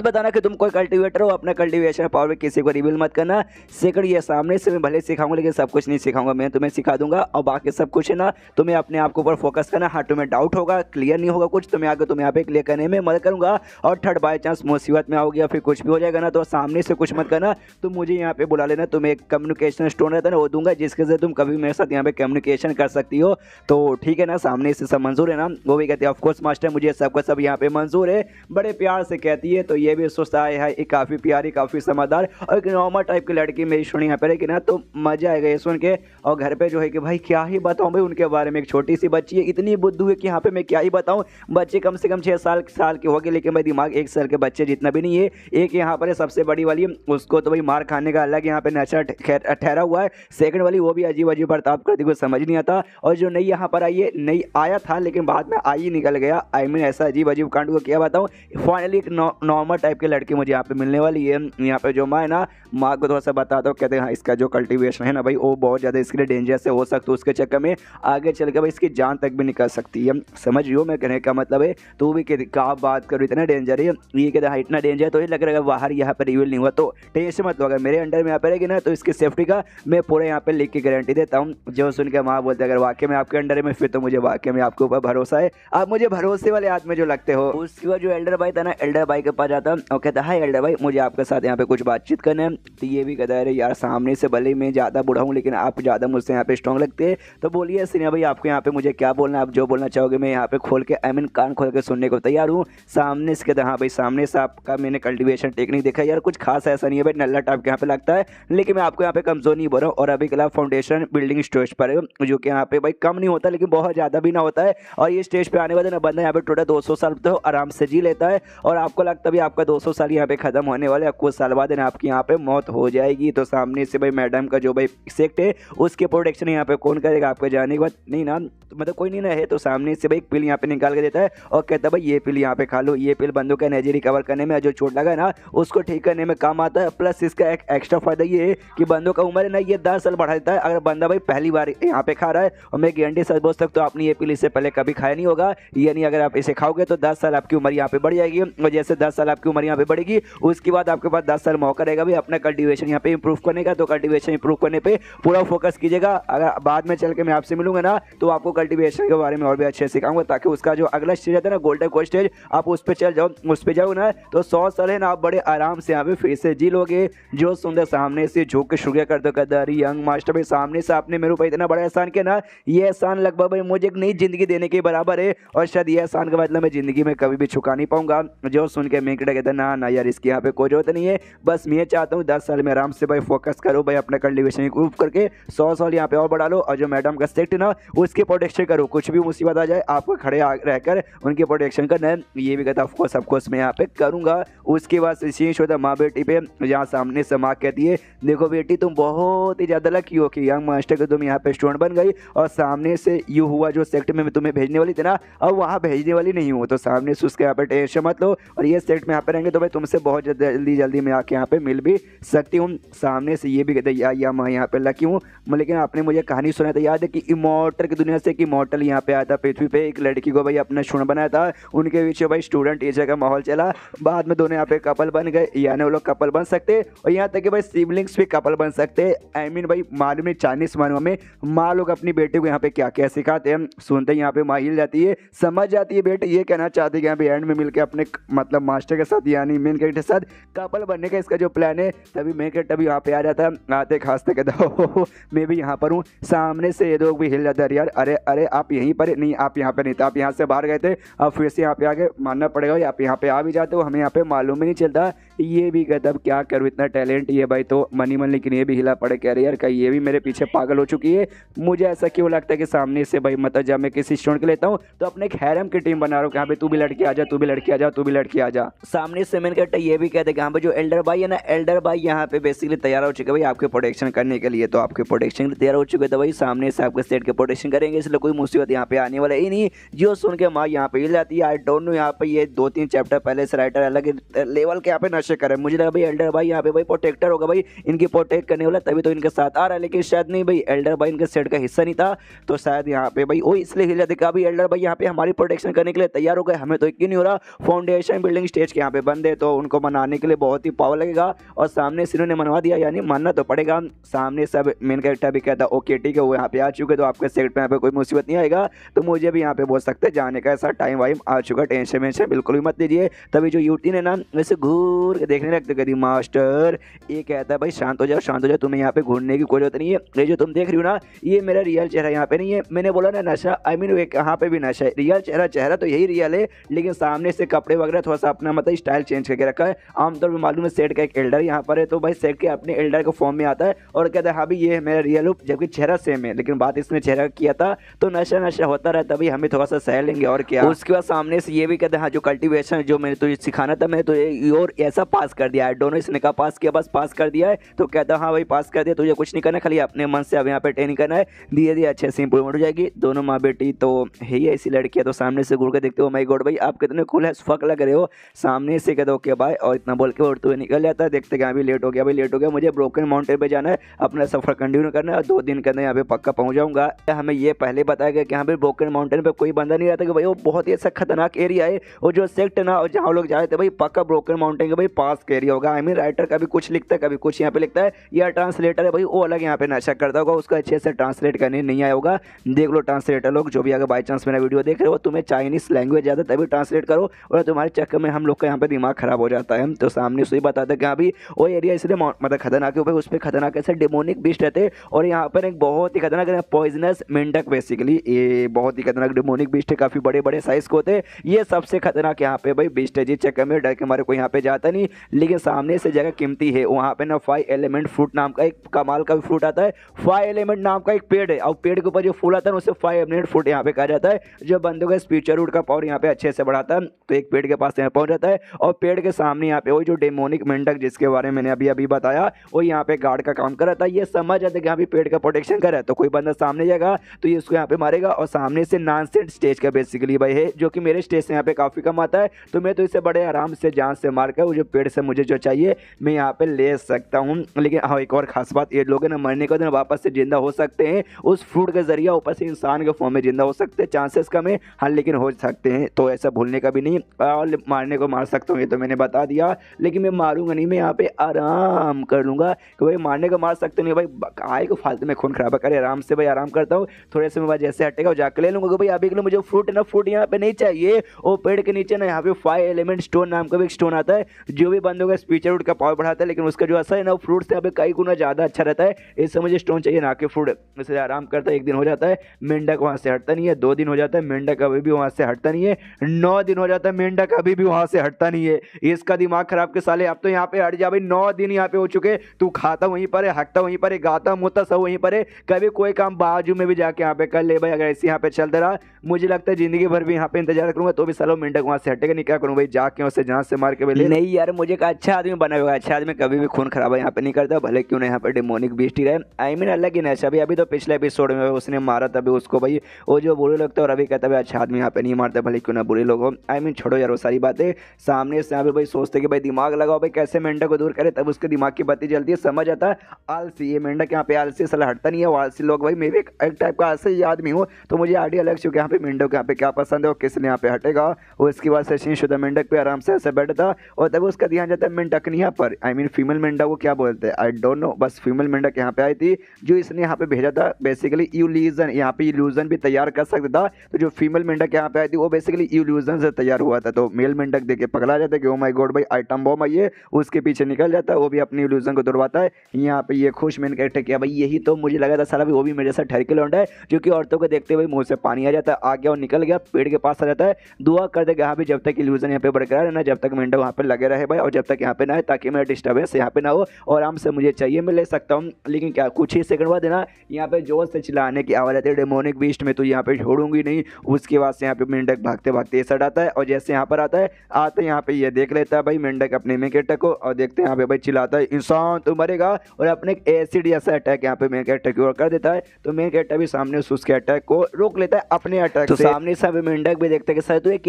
बताना कि तुम कोई कल्टीवेटर हो, अपना कल्टीवेशन पावर किसी को रिवील मत करना। सेकंड, ये सामने से मैं भले सिखाऊंगा लेकिन सब कुछ नहीं सिखाऊंगा, मैं तुम्हें सिखा दूंगा और बाकी सब कुछ है ना तुम्हें अपने आप के ऊपर फोकस करना। हाँ तुम्हें डाउट होगा, क्लियर नहीं होगा कुछ, तो मैं आगे तुम्हें यहाँ पे क्लियर करने में मदद करूंगा। और थर्ड, बाई चांस मुसीबत में आओगे या फिर कुछ भी हो जाएगा ना तो सामने से कुछ मत करना, तो मुझे यहाँ पे बुला लेना, तुम्हें एक कम्युनिकेशन स्टोन रहता है ना वो दूंगा, जिसके से तुम कभी मेरे साथ यहाँ पे कम्युनिकेशन कर सकती हो। तो ठीक है ना, सामने से सब मंजूर है ना। वो भी कहती है ऑफकोर्स मास्टर मुझे सबका सब यहाँ पे मंजूर है, बड़े प्यार से कहती है। तो ये भी सोचता है एक काफ़ी प्यारी, काफ़ी समझदार और एक नॉर्मल टाइप की लड़की मेरी सुनी यहाँ पे रहेगी ना तो मजा आएगा ये सुन के। और घर पे जो है कि भाई क्या ही बताऊँ भाई उनके बारे में, एक छोटी सी बच्ची है, इतनी बुद्धू है कि यहाँ पे मैं क्या ही बताऊँ। बच्चे कम से कम 6 साल के हो गए, लेकिन भाई दिमाग 1 साल के बच्चे जितना भी नहीं है। एक यहाँ पर सबसे बड़ी वाली उसको तो भाई मार खाने का अलग यहाँ पे नशा ठहरा हुआ है। सेकंड वाली वो भी अजीब अजीब बर्ताव करती, कुछ समझ नहीं आता। और जो नई यहाँ पर आई है, नई आया था लेकिन बाद में आई निकल गया, आई मीन ऐसा अजीब अजीब कांड को क्या बताऊँ। फाइनली एक नॉर्मल टाइप की लड़की मुझे यहाँ पे मिलने वाली है। यहाँ पे जो माँ है ना, माँ को थोड़ा सा बताता हूँ, कहते हैं हाँ इसका जो कल्टीवेशन है ना भाई वो बहुत ज़्यादा इसके लिए डेंजरस है, हो सकता है उसके चक्कर में आगे चल के भाई इसकी जान तक भी निकल सकती है। समझ रही हो मैं कहने का मतलब है। तो वो भी क्या बात करो, इतना डेंजर है ये, कहते हैं इतना डेंजर तो ये लग रहा है बाहर यहाँ पर रिवील नहीं हुआ तो टेंशन मत लो, अगर मेरे अंडर में यहाँ पे रहेगी ना तो इसकी सेफ्टी का मैं पूरे यहाँ पे लिख के गारंटी देता हूँ। जो सुन के माँ बोलते हैं अगर वाकई में आपके अंडर में, फिर तो मुझे वाकई में आपके ऊपर भरोसा है, आप मुझे भरोसे वाले आदमी जो लगते हो। उसके बाद जो एल्डर भाई था ना, एल्डर भाई के पास जाता और कहता है एल्डर भाई मुझे आपके साथ यहाँ पे कुछ बातचीत करना है। तो ये भी कहता है अरे यार सामने से भले मैं ज़्यादा बूढ़ा हूँ लेकिन आप ज़्यादा मुझसे यहाँ पे स्ट्रॉन्ग लगते हैं, तो बोलिए सिन्हा भाई आपको यहाँ पे मुझे क्या बोलना है, आप जो बोलना चाहोगे मैं यहाँ पे खोल के आई मीन कान खोल के सुनने को तैयार हूँ। सामने से कहता हाँ भाई सामने से आपका मैंने कल्टीवेशन टेक्निक देखा यार, कुछ खास ऐसा नहीं है भाई, नल्ला टाइप के यहाँ पे लगता है, लेकिन मैं आपको यहाँ पे कमजोर नहीं बोल रहा हूँ। और अभी के फाउंडेशन बिल्डिंग स्टेज पर है जो कि यहाँ पे भाई कम नहीं होता लेकिन बहुत ज़्यादा भी ना होता है। और ये स्टेज पे आने वाले ना बंदा यहाँ पे टोटल 200 साल तो आराम से जी लेता है। और आपको लगता भी आपका 200 साल यहाँ पे खत्म होने वाले, आप कुछ साल बाद आपकी यहाँ पे मौत हो जाएगी। तो सामने से भाई मैडम का जो भाई सेक्ट है उसके प्रोटेक्शन यहाँ पे कौन करेगा आपके जाने के बाद, नहीं ना मतलब कोई नहीं ना है। तो सामने से भाई एक पिल यहाँ पे निकाल के देता है और कहता है भाई ये पिल यहाँ पे खा लो, ये पिल बंदों का एनर्जी रिकवर करने में, जो चोट लगा है ना उसको ठीक करने में काम आता है। प्लस इसका एक एक्स्ट्रा फायदा ये है कि बंदों का उम्र है ना ये 10 साल बढ़ा देता है अगर बंदा भाई पहली बार यहाँ पे खा रहा है। और मैं गारंटी सच बोल सकता हूँ आपने ये पिल इससे पहले कभी खाया नहीं होगा, यानी अगर आप इसे खाओगे तो 10 साल आपकी उम्र यहाँ पे बढ़ जाएगी। और जैसे 10 साल आपकी उम्र यहाँ पे बढ़ेगी उसके बाद आपके पास 10 साल मौका रहेगा भी अपना कल्टीवेशन यहाँ पे इंप्रूव करने का। तो कल्टीवेशन इंप्रूव करने पे पूरा फोकस कीजिएगा। अगर बाद में चल के मैं आपसे मिलूंगा ना तो आपको कल्टीवेशन के बारे में और भी अच्छे से सिखाऊंगा, ताकि उसका जो अगला स्टेज आता है ना गोल्डन कोस्ट स्टेज, आप उस पर चल जाओ, उस पर जाओ ना तो 100 साल है ना आप बड़े आराम से यहाँ पे फिर से जी लोगे। जो सुंदर सामने से झुक के शुक्रिया कर दो कदर यंग मास्टर भाई, सामने से आपने मेरे ऊपर इतना बड़ा एहसान किया ना, ये एहसान लगभग भाई मुझे एक नई जिंदगी देने के बराबर है। और शायद ये एहसान का मतलब मैं जिंदगी में कभी भी चुका नहीं पाऊंगा। जो सुन के मैं कहता ना यार इसकी यहाँ पे कोई जरूरत नहीं है, बस मैं चाहता हूँ 10 साल में आराम से भाई फोकस करो भाई अपना कल्टीवेशन इंप्रूव करके 100 साल यहाँ पे और बढ़ा लो। और जो मैडम का सेक्ट ना उसकी प्रोटेक्शन करो, कुछ भी मुसीबत आ जाए आपको खड़े रहकर उनकी प्रोटेक्शन करना है। ये भी कहता ऑफकोर्स सबकोर्स मैं यहाँ पे करूँगा। उसके बाद सीन होता माँ बेटी पे, जहाँ सामने से माँ कहती है देखो बेटी तुम बहुत ही ज़्यादा लकी हो कि यंग मास्टर के तुम यहाँ पे स्टूडेंट बन गई। और सामने से यू हुआ जो सेक्ट में मैं तुम्हें भेजने वाली थी ना, अब वहाँ भेजने वाली नहीं हूँ। तो सामने से उसके यहाँ पे टेंशन मत लो, और ये सेक्ट में यहाँ पे रहेंगे तो भाई तुमसे बहुत जल्दी मैं आके यहाँ पे मिल भी सकती हूँ। सामने से ये भी कहते या मैं यहाँ पे लकी हूँ, लेकिन आपने मुझे कहानी सुना था, याद है कि इमोर्टल की दुनिया से एक इमोर्टल यहाँ पे आया था पृथ्वी पे, एक लड़की को भाई अपना शुण बनाया था, उनके पीछे भाई स्टूडेंट टीचर का माहौल चला, बाद में दोनों यहाँ पे कपल बन गए, यानी वो लोग कपल बन सकते, और यहाँ तक कि भाई सिबलिंग्स भी कपल बन सकते। आई मीन भाई मालूम नहीं चाइनीस मानवा में माँ लोग अपनी बेटे को यहाँ पे क्या क्या सिखाते हैं, सुनते यहाँ पे माँ हिल जाती है, समझ जाती है बेटे ये कहना चाहते हैं कि यहाँ पे एंड में मिलकर अपने मतलब मास्टर के साथ यानी मेन कैरेक्टर के साथ कपल बनने का इसका जो प्लान है। तभी मेन कैरेक्टर भी यहाँ पे आ जाता है, आते खासते कहता हो मैं भी यहाँ पर हूँ। सामने से ये लोग भी हिल जाता है, यार अरे अरे आप यहीं पर नहीं, आप यहाँ पे नहीं थे, आप यहाँ से बाहर गए थे, अब फिर से यहाँ पे आगे मानना पड़ेगा, आप यहाँ पे आ भी जाते हो, हमें यहाँ पे मालूम ही नहीं चलता। ये भी कहता अब क्या करूँ, इतना टैलेंट ये भाई तो मनी मन, लेकिन ये भी हिला पड़े, कह रहे यार कहीं ये भी मेरे पीछे पागल हो चुकी है। मुझे ऐसा क्यों लगता है कि सामने से भाई मतलब जब मैं किसी स्टूडेंट को लेता हूँ तो अपने एक हैरम की टीम बना रहा हूँ, यहाँ पे तू भी लड़की आ जा, तू भी लड़की आ जा, तू भी लड़की आ जा। सामने से मैंने कहता ये भी कहते कि यहाँ पे जो एल्डर भाई है ना, एल्डर भाई यहाँ पे बेसिकली तैयार हो चुके भाई आपके प्रोटेक्शन करने के लिए, तो आपके प्रोटेक्शन के लिए तैयार हो चुके थे भाई, सामने से आपके सेट के प्रोटेक्शन करेंगे, इसलिए कोई मुसीबत यहाँ पे आने वाला ही नहीं। जो सुन के माँ यहाँ पे हिल जाती है। आई डोंट नो यहाँ पे ये 2-3 चैप्टर पहले से राइटर अलग लेवल के यहाँ पे नशे करे, मुझे लगा भाई एल्डर भाई यहाँ पे भाई प्रोटेक्टर होगा, भाई इनकी प्रोटेक्ट करने वाला तभी तो इनके साथ आ रहा है, लेकिन शायद नहीं भाई एल्डर भाई इनके सेट का हिस्सा नहीं था, तो शायद यहाँ पे भाई वो इसलिए हिल जाते कि एल्डर भाई यहाँ पे हमारी प्रोटेक्शन करने के लिए तैयार हो गए, हमें तो यकीन नहीं हो रहा, फाउंडेशन बिल्डिंग स्टेज के यहाँ पे बंदे, तो उनको मनाने के लिए बहुत ही पावर लगेगा, और सामने से इन्होंने मनवा दिया, यानी मानना तो पड़ेगा। सामने सब मेन कैरेक्टर भी कहता ओके ठीक है वो यहाँ पे आ चुके, तो आपके सेट पे यहाँ पे कोई मुसीबत नहीं आएगा, तो मुझे भी यहाँ पे बोल सकते जाने का ऐसा टाइम वाइम आ चुका, टेंशन वेंशन बिल्कुल भी मत लीजिए। तभी जो युवती ने ना वैसे घूर के देखने लगते कभी मास्टर, ये कहता है भाई शांत हो जाओ शांत हो जाओ, तुम्हें यहाँ पे घूरने की कोई जरूरत नहीं है, ये जो तुम देख रही हो ना ये मेरा रियल चेहरा यहाँ पे नहीं है, मैंने बोला ना नशा, आई मीन यहाँ पे भी नशा है, रियल चेहरा तो यही रियल है, लेकिन सामने से कपड़े वगैरह थोड़ा सा अपना मतलब स्टाइल चेंज करके रखा है। आमतौर पर मालूम है सेट का एक एल्डर यहाँ पर है, तो भाई सेट के अपने एल्डर के फॉर्म में आता है और कहता है हाँ भाई ये है मेरा रियल लुक, जबकि चेहरा सेम है, लेकिन बात इसने चेहरा किया था, तो नशा होता रहता भाई, हमें थोड़ा सा सह लेंगे और क्या। उसके बाद सामने से ये भी कहते हैं हाँ जो कल्टीवेशन जो मैंने तुझे सिखाना था मैं तुझे और ऐसा पास कर दिया है, दोनों इसने कहा पास किया, बस पास कर दिया है, तो कहता हाँ भाई पास कर दिया, तुझे कुछ नहीं करना, खाली अपने मन से अब यहाँ पे ट्रेनिंग करना है, धीरे धीरे अच्छे से इंप्रूवमेंट हो जाएगी। दोनों माँ बेटी तो है ही ऐसी लड़की है, तो सामने से घूर के देखते हो माय गॉड भाई आप कितने कूल है, फक लग रहे हो, सामने से कहते ओके भाई, और इतना बोल के उड़ते हुए निकल जाता है। देखते कि अभी लेट हो गया भाई, लेट हो गया, मुझे ब्रोकन माउंटेन पे जाना है, अपना सफर कंटिन्यू करना है, 2 दिन के अंदर यहाँ पे पक्का पहुंच जाऊंगा। हमें ये पहले बताया गया कि यहाँ पे ब्रोकन माउंटेन पे कोई बंदा नहीं रहता, कि भाई वो बहुत ही ऐसा खतरनाक एरिया है, और जो सेक्ट ना और जहाँ लोग जा रहे थे भाई पक्का ब्रोकन माउंटेन के भाई पास का एरिया होगा। आई मीन राइटर कभी कुछ लिखता है कभी कुछ यहाँ पे लिखता है, या ट्रांसलेटर है भाई वो अलग यहाँ पे नशा करता होगा, उसको अच्छे से ट्रांसलेट करने नहीं आया होगा। देख लो ट्रांसलेटर लोग जो भी अगर बाई चांस मेरा वीडियो देख रहे हो, तुम्हें चाइनीज लैंग्वेज ज़्यादा तभी ट्रांसलेट करो, और तुम्हारे चक्कर में हम लोग का यहाँ पे दिमाग खराब हो जाता है। तो सामने से ही बताते कि अभी वो एरिया इसलिए मतलब खतरनाक है, उस पर खतरनाक ऐसे डेमोनिक बीस्ट रहते हैं, और यहाँ पर एक बहुत ही खतरनाक पॉइजनस मेंढक, बेसिकली ये बहुत ही खतरनाक डेमोनिक बीस्ट है, काफी बड़े बड़े साइज के होते हैं, ये सबसे खतरनाक यहाँ पे भाई बीस्ट है, जिस चक्कर में डर के मारे कोई यहाँ पे जाता नहीं, लेकिन सामने से जगह कीमती है। वहाँ पे ना 5 एलिमेंट फ्रूट नाम का एक कमाल का फ्रूट आता है, 5 एलिमेंट नाम का एक पेड़ है, और पेड़ के ऊपर जो फूल आता है उसे 5 एलिमेंट फ्रूट यहाँ पे कहा जाता है, जो बंदों का स्पीचर रूट का पावर यहाँ पे अच्छे से बढ़ाता है। तो एक पेड़ के पास यहाँ पहुंच जाता है, और पेड़ के सामने यहाँ पे वो जो डेमोनिक मेंढक जिसके बारे में मैंने अभी बताया, वो यहाँ पे गार्ड का काम कर रहा था। ये समझ जाता है कि यहाँ पे पेड़ का प्रोटेक्शन कर रहा है, तो कोई बंदा सामने जाएगा तो ये उसको यहाँ पे मारेगा। और सामने से नॉनसेंस स्टेज का बेसिकली भाई है, जो कि मेरे स्टेज से यहाँ पे काफी कम आता है, तो मैं तो इसे बड़े आराम से जान से मार कर वो जो पेड़ से मुझे जो चाहिए मैं यहाँ पे ले सकता हूँ। लेकिन हाँ एक और खास बात, ये लोग ना मरने के दिन वापस से जिंदा हो सकते हैं उस फ्रूट के जरिए, ऊपर से इंसान के फॉर्म में जिंदा हो सकते हैं, चांसेस कम है हाँ लेकिन हो सकते हैं, तो ऐसा भूलने का भी नहीं। और मारने को मार सकता हूँ ये तो मैंने बता दिया, लेकिन मैं मारूंगा नहीं, मैं यहाँ पे आराम कर लूंगा कि भाई मारने को मार सकते नहीं भाई, आए को फालतू में खून खराबा करे, आराम से भाई आराम करता हूँ, थोड़े समय बाद जैसे हटेगा जाकर ले लूंगा। भाई अभी के लिए मुझे फ्रूट है ना, फ्रूट यहाँ पे नहीं चाहिए, वो पेड़ के नीचे ना यहाँ पे 5 एलिमेंट स्टोन नाम का भी एक स्टोन आता है, जो भी बंदों का स्पीचर रूट का पावर बढ़ाता है, लेकिन उसका जो असर है ना फ्रूट से यहाँ पे कई गुना ज्यादा अच्छा रहता है, इससे मुझे स्टोन चाहिए ना कि फ्रूट। इसलिए आराम करता है, 1 दिन हो जाता है, मेंढक वहां से हटता नहीं है, 2 दिन हो जाता है, मेंढक अभी भी वहां से हटता नहीं है, 9 दिन हो जाता है, मेंढक अभी भी वहां से हटता नहीं है। इसका दिमाग खराब के साले, अब तो यहाँ पे हट जा भाई, 9 दिन यहाँ पे हो चुके, तू खाता वहीं पर है, हटता वहीं पर है, गाता मुता सब वहीं पर है, कभी कोई काम बाजू में भी जाके यहाँ पे कर ले भाई। अगर ऐसे यहाँ पे चलता रहा मुझे लगता है जिंदगी भर भी यहाँ पे इंतजार करूंगा, तो भी सालों मेंढक वहां से हटेगा नहीं, क्या करूँ भाई, जाके उसे जान से मार के ले। नहीं यार मुझे एक अच्छा आदमी बना हुआ, अच्छा आदमी कभी भी खून खराबा यहाँ पे नहीं करता, भले क्यों ना यहाँ पे डेमोनिक बीस्ट ही रहे। आई मीन अलग ही नशा भी, अभी तो पिछले एपिसोड में उसने मारा तभी उसको भाई वो जो बुरे लोग थे, और अभी कहता है अच्छा आदमी यहाँ पे नहीं मारते भले क्यों ना बुरे लोग हो। आई मीन छोड़ो यार वो सारी बातें। सामने से यहाँ पे भाई सोचते कि भाई दिमाग लगाओ भाई कैसे मेंढक को दूर करे, तब उसके दिमाग की बत्ती जलती है, समझ आता है आलसी ये मेंढक यहाँ पे आलसी साला हटता नहीं है, वो आलसी लोग भाई मैं भी एक टाइप का आलसी आदमी हूँ, तो मुझे आइडिया लग चुका है यहाँ पे मेंढक यहाँ पे क्या पसंद है और किसने यहाँ पे हटेगा। और इसके बाद सचिन शुदा मेंढक पे आराम से ऐसे बैठता और तब उसका ध्यान जाता है मेंढकनिया पर, आई मीन फीमेल मेंढक को क्या बोलते हैं आई डोंट नो, बस फीमेल मेंढक यहाँ पे आई थी जो इसने यहाँ पे भेजा था बेसिकली इल्यूजन, यहाँ पे इल्यूजन भी तैयार कर सकता था। तो जो फीमेल मेंढक यहाँ पे आई थी वो बेसिकली इल्यूजन से तैयार हुआ था, तो मेल मेंढक देख के पगला जाता है कि ओ माय गॉड भाई आइटम बॉम्ब है ये, उसके पीछे निकल जाता है, वो भी अपनी इल्यूजन को दौड़वाता है। यहाँ पे ये खुश मैंने कहते किया भाई यही तो मुझे लगा था साला भी वो भी मेरे साथ ठहर के लौंडा है, जो कि औरतों को देखते हुए मुंह से पानी आ जाता है, आ गया और निकल गया पेड़ के पास आ जाता है, दुआ कर देगा यहाँ पे जब तक इल्यूजन यहाँ पे बरकरार है ना, जब तक मेंढक वहाँ पे लगे रहे भाई, और जब तक यहाँ पे ना है ताकि मेरा डिस्टर्बेंस यहाँ पे ना हो और आराम से मुझे चाहिए मैं ले सकता हूँ। लेकिन क्या कुछ ही सेकंड बाद ना यहाँ पे जोर से चिल्लाने की आवाज़ आती है डेमोनिक बीस्ट में तो यहाँ पे छोड़ूंगी नहीं। उसके बाद से यहाँ पे मेंढक भागते भागते ऐसा आता है और जैसे यहाँ पर आता है आते यहाँ पे ये देख लेता है भाई मेंढक अपने मेन कैरेक्टर को, और देखते हैं यहाँ पे भाई चिल्लाता है इंसान तो मरेगा, और अपने एसिड जैसा अटैक यहाँ पे मेन कैरेक्टर की ओर कर देता है। तो मेन कैरेक्टर भी सामने उसके अटैक को रोक लेता है अपने अटैक तो सामने से मेंढक भी देखता है कि सर तू एक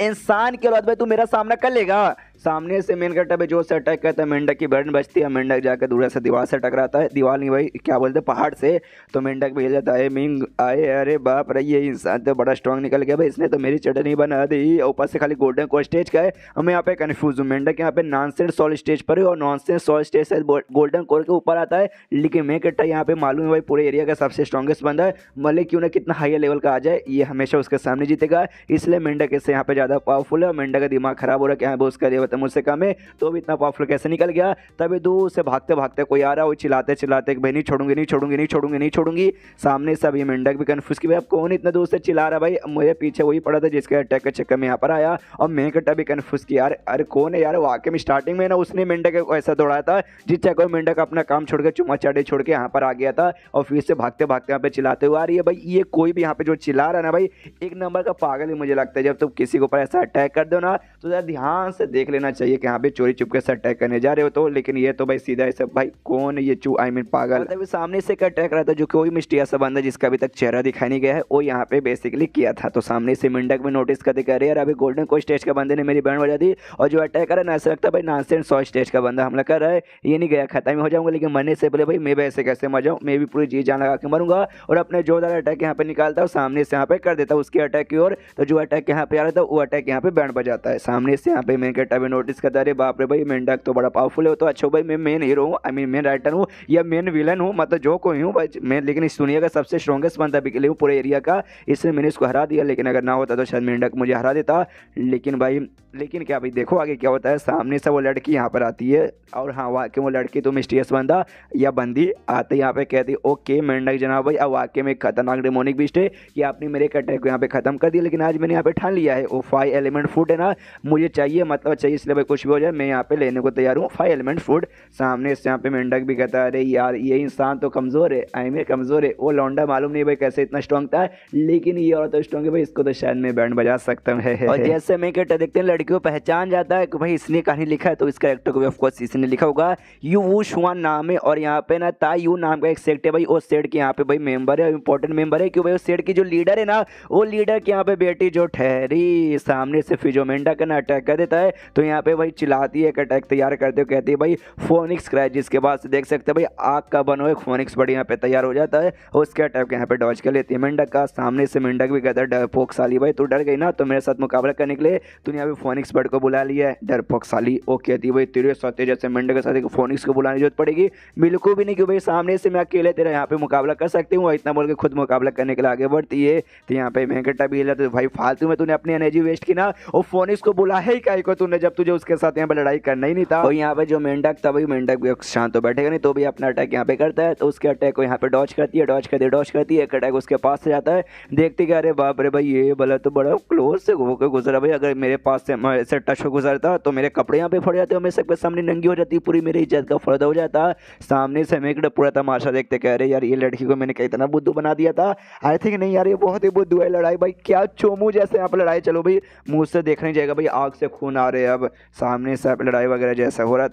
इंसान के औलाद भाई तू मेरा सामना कर लेगा। सामने से मेन कैरेक्टर पे जोर से अटैक करता है, मेंढक की बर्न बचती है, मेंढक जाकर दूर से दीवार से टकराता है, दीवार नहीं भाई क्या बोलते हैं पहाड़ से, तो मेंढक भी हिल जाता है मिंग आए अरे बाप रे ये इंसान तो बड़ा स्ट्रांग निकल गया भाई, इसने तो मेरी चटनी बना दी। ऊपर से खाली गोल्डन को स्टेज का है, हमें यहाँ पे कंफ्यूज हूँ, मेंढक यहाँ पे नॉनसेंस सॉल स्टेज पर है और नॉनसेंस सॉल स्टेज से गोल्डन कोर के ऊपर आता है, लेकिन मेन कैरेक्टर यहाँ पे मालूम है भाई पूरे एरिया का सबसे स्ट्रॉन्गेस्ट बंदा है, मले क्यों ना कितना हाई लेवल का आ जाए ये हमेशा उसके सामने जीतेगा, इसलिए मेंढक इससे यहाँ पे ज़्यादा पावरफुल है। मेंढक का दिमाग खराब हो रहा है कि उसका देवता मुझसे कम है, तो भी इतना पावरफुल कैसे निकल गया। तभी दूर से भागते भागते कोई आ रहा है, वो चिल्लाते चिल्लाते भाई नहीं छोड़ूंगी नहीं छोड़ूंगी नहीं छोड़ूंगी नहीं छोड़ूंगी। सामने सब ये मेंढक भी कंफ्यूज कि भाई अब कौन इतना दूर से चिल्ला रहा है, भाई मेरे पीछे वही पड़ा था जिसके अटैक के चक्कर में यहाँ पर आया, और मैं कट्टा भी कंफ्यूज कि यार अरे कौन है यार, वाकई में स्टार्टिंग में ना उसने मेंढक को ऐसा दौड़ाया था जिस चक्कर मेंढक अपना काम छोड़ के चुम्मा चाटे छोड़ के यहाँ पर आ गया था, और फिर से भागते भागते यहाँ पे चिल्लाते हुए आ रही है। भाई ये कोई भी यहाँ पे जो चिल्ला रहा है ना भाई एक नंबर का पागल ही मुझे लगता है। जब तुम किसी के ऊपर ऐसा अटैक कर दो ना तो ज़रा ध्यान से देख लेना चाहिए कि यहाँ पे चोरी चुपके से अटैक करने जा रहे हो तो, लेकिन ये तो भाई सीधा ऐसे भाई कौन है ये आई मीन पागल तभी सामने से अटैक रहा था, जो कि वही मिस्टीरियस सा बंदा जिसका अभी तक चेहरा दिखाई नहीं गया है वो यहाँ पे बेसिकली किया था। तो सामने से मेंढक में नोटिस करते कह रहे यार अभी गोल्डन को स्टेज का बंदे ने मेरी बैंड बजा दी, और जो अटैक कर रहा है ना ऐसा लगता है भाई नॉनसेंस 100 स्टेज का बंदा हमला कर रहा है, ये नहीं गया खत्म हो जाऊंगा, लेकिन मरने से पहले भाई मैं भी ऐसे कैसे मर जाऊँ, मैं भी पूरी जी जान लगा के मरूंगा, और अपने जोरदार अटैक यहाँ पे निकालता है सामने से यहाँ पे कर देता है उसके अटैक की ओर। तो जो अटैक यहाँ पे आ रहा था वो अटैक यहाँ पे बैंड बजाता है। सामने से यहाँ पे मेन कैरेक्टर भी नोटिस करता है अरे बाप रे भाई मेंढक तो बड़ा पावरफुल है, तो अच्छा भाई मैं मेन हीरो हूँ, आई मीन मेन राइटर हूँ या मेन विलन हूँ, मतलब जो कोई हूँ भाई मैं, लेकिन इस दुनिया का सबसे स्ट्रॉन्गेस्ट बंदा बिकले हूँ पूरे एरिया का, इसलिए मैंने इसको हरा दिया, लेकिन अगर ना होता तो शायद मेंढक मुझे हरा देता। लेकिन भाई लेकिन क्या भाई देखो आगे क्या होता है। सामने से वो लड़की यहाँ पर आती है, और हाँ वाकई वो लड़की तो मिस्टीरियस बंदा या बंदी आते यहाँ पे कहती ओके मेंढक जनाब भाई अब वाकई में खतरनाक डेमोनिक बीस्ट है कि आपने मेरे अटैक को यहाँ पे खत्म कर दिया, लेकिन आज मैंने यहाँ पे ठान लिया है वो 5 एलिमेंट फूड है ना मुझे चाहिए, मतलब चाहिए, इसलिए भाई कुछ भी हो जाए मैं यहाँ पे लेने को तैयार हूँ 5 एलिमेंट फूड। सामने से यहाँ पे मेंढक भी कहता है अरे यार ये इंसान तो कमज़ोर है, आई में कमज़ोर है, वो लौंडा मालूम नहीं भाई कैसे इतना स्ट्रॉन्ग था, लेकिन ये और तो स्ट्रॉन्ग है भाई, इसको तो शायद मैं बैंड बजा सकता हूँ। और जैसे मैं कहता देखते हैं लड़की को पहचान जाता है कि भाई इसने कहानी लिखा है, तो इस कैरेक्टर को भी ऑफकोर्स इसने लिखा होगा, यू वू शुआन नाम है, और यहाँ पे ना ता यू नाम का एक सेक्ट है भाई, उस सेक्ट के यहाँ पे भाई मेंबर है, इंपॉर्टेंट मेंबर है, क्यों भाई उस सेक्ट की जो लीडर है ना वो लीडर के यहाँ पे बेटी जो ठहरी सामने से फिजो मेंढक का ना अटैक कर देता है, तो यहाँ पे भाई चिल्लाती है, एक अटैक तैयार करते हो, कहती है भाई फोनिक्स क्रैच, जिसके बाद से देख सकते हैं भाई आग का बनो एक फोनिक्स बड़ी यहाँ पे तैयार हो जाता है, उसके अटैक यहाँ पे डॉज कर लेती है मेंढक का। सामने से मेंढक भी कहता है डरपोक साली भाई तू डर गई ना तो मेरे साथ मुकाबला करने के लिए तूने यहाँ पे फोनिक्स बर्ड को बुला लिया है, डरपोक साली। वो कहती है भाई तेरे साथ जैसे मेंढक के साथ एक फोनिक्स को बुलाने की जरूरत पड़ेगी, बिल्कुल भी नहीं कि भाई सामने से मैं अकेले तेरा यहाँ पे मुकाबला कर सकती हूँ, इतना बोल के खुद मुकाबला करने के लिए आगे बढ़ती है। तो यहाँ पे मेंढक भी तो भाई फालतू में तूने अपनी एनर्जी वेस्ट की ना, और फोनिक्स को बुलाया ही काहे को तूने जब तुझे उसके साथ यहाँ पे लड़ाई करना ही नहीं था। और यहाँ पे जो मेंढक था भाई मेंढक भी शांत तो बैठेगा नहीं, तो भी अपना अटैक यहाँ पे करता है, तो उसके अटैक को यहाँ पे डॉज करती है, डॉज करती है, एक अटैक उसके पास से जाता है, देखती कि अरे बाप रे भाई ये भला तो बड़ा क्लोज से होकर गुजरा भाई, अगर मेरे पास से ऐसे टच हो गुजरता तो मेरे कपड़े यहाँ पे फट जाते और मैं सबके सामने नंगी हो जाती, पूरी मेरी इज्जत का पर्दा हो जाता। सामने से मैं पूरा तमाशा देखते कह रहे यार ये लड़की को मैंने इतना बुद्धू बना दिया था, आई थिंक नहीं यार ये बहुत ही बुद्धू है, लड़ाई भाई क्या चोमू जैसे यहाँ पे लड़ाई, चलो भाई मुँह से देखने जाएगा भाई आग से खून आ रहे हैं, मतलब सामने से लड़ाई वगैरह जैसा हो रहा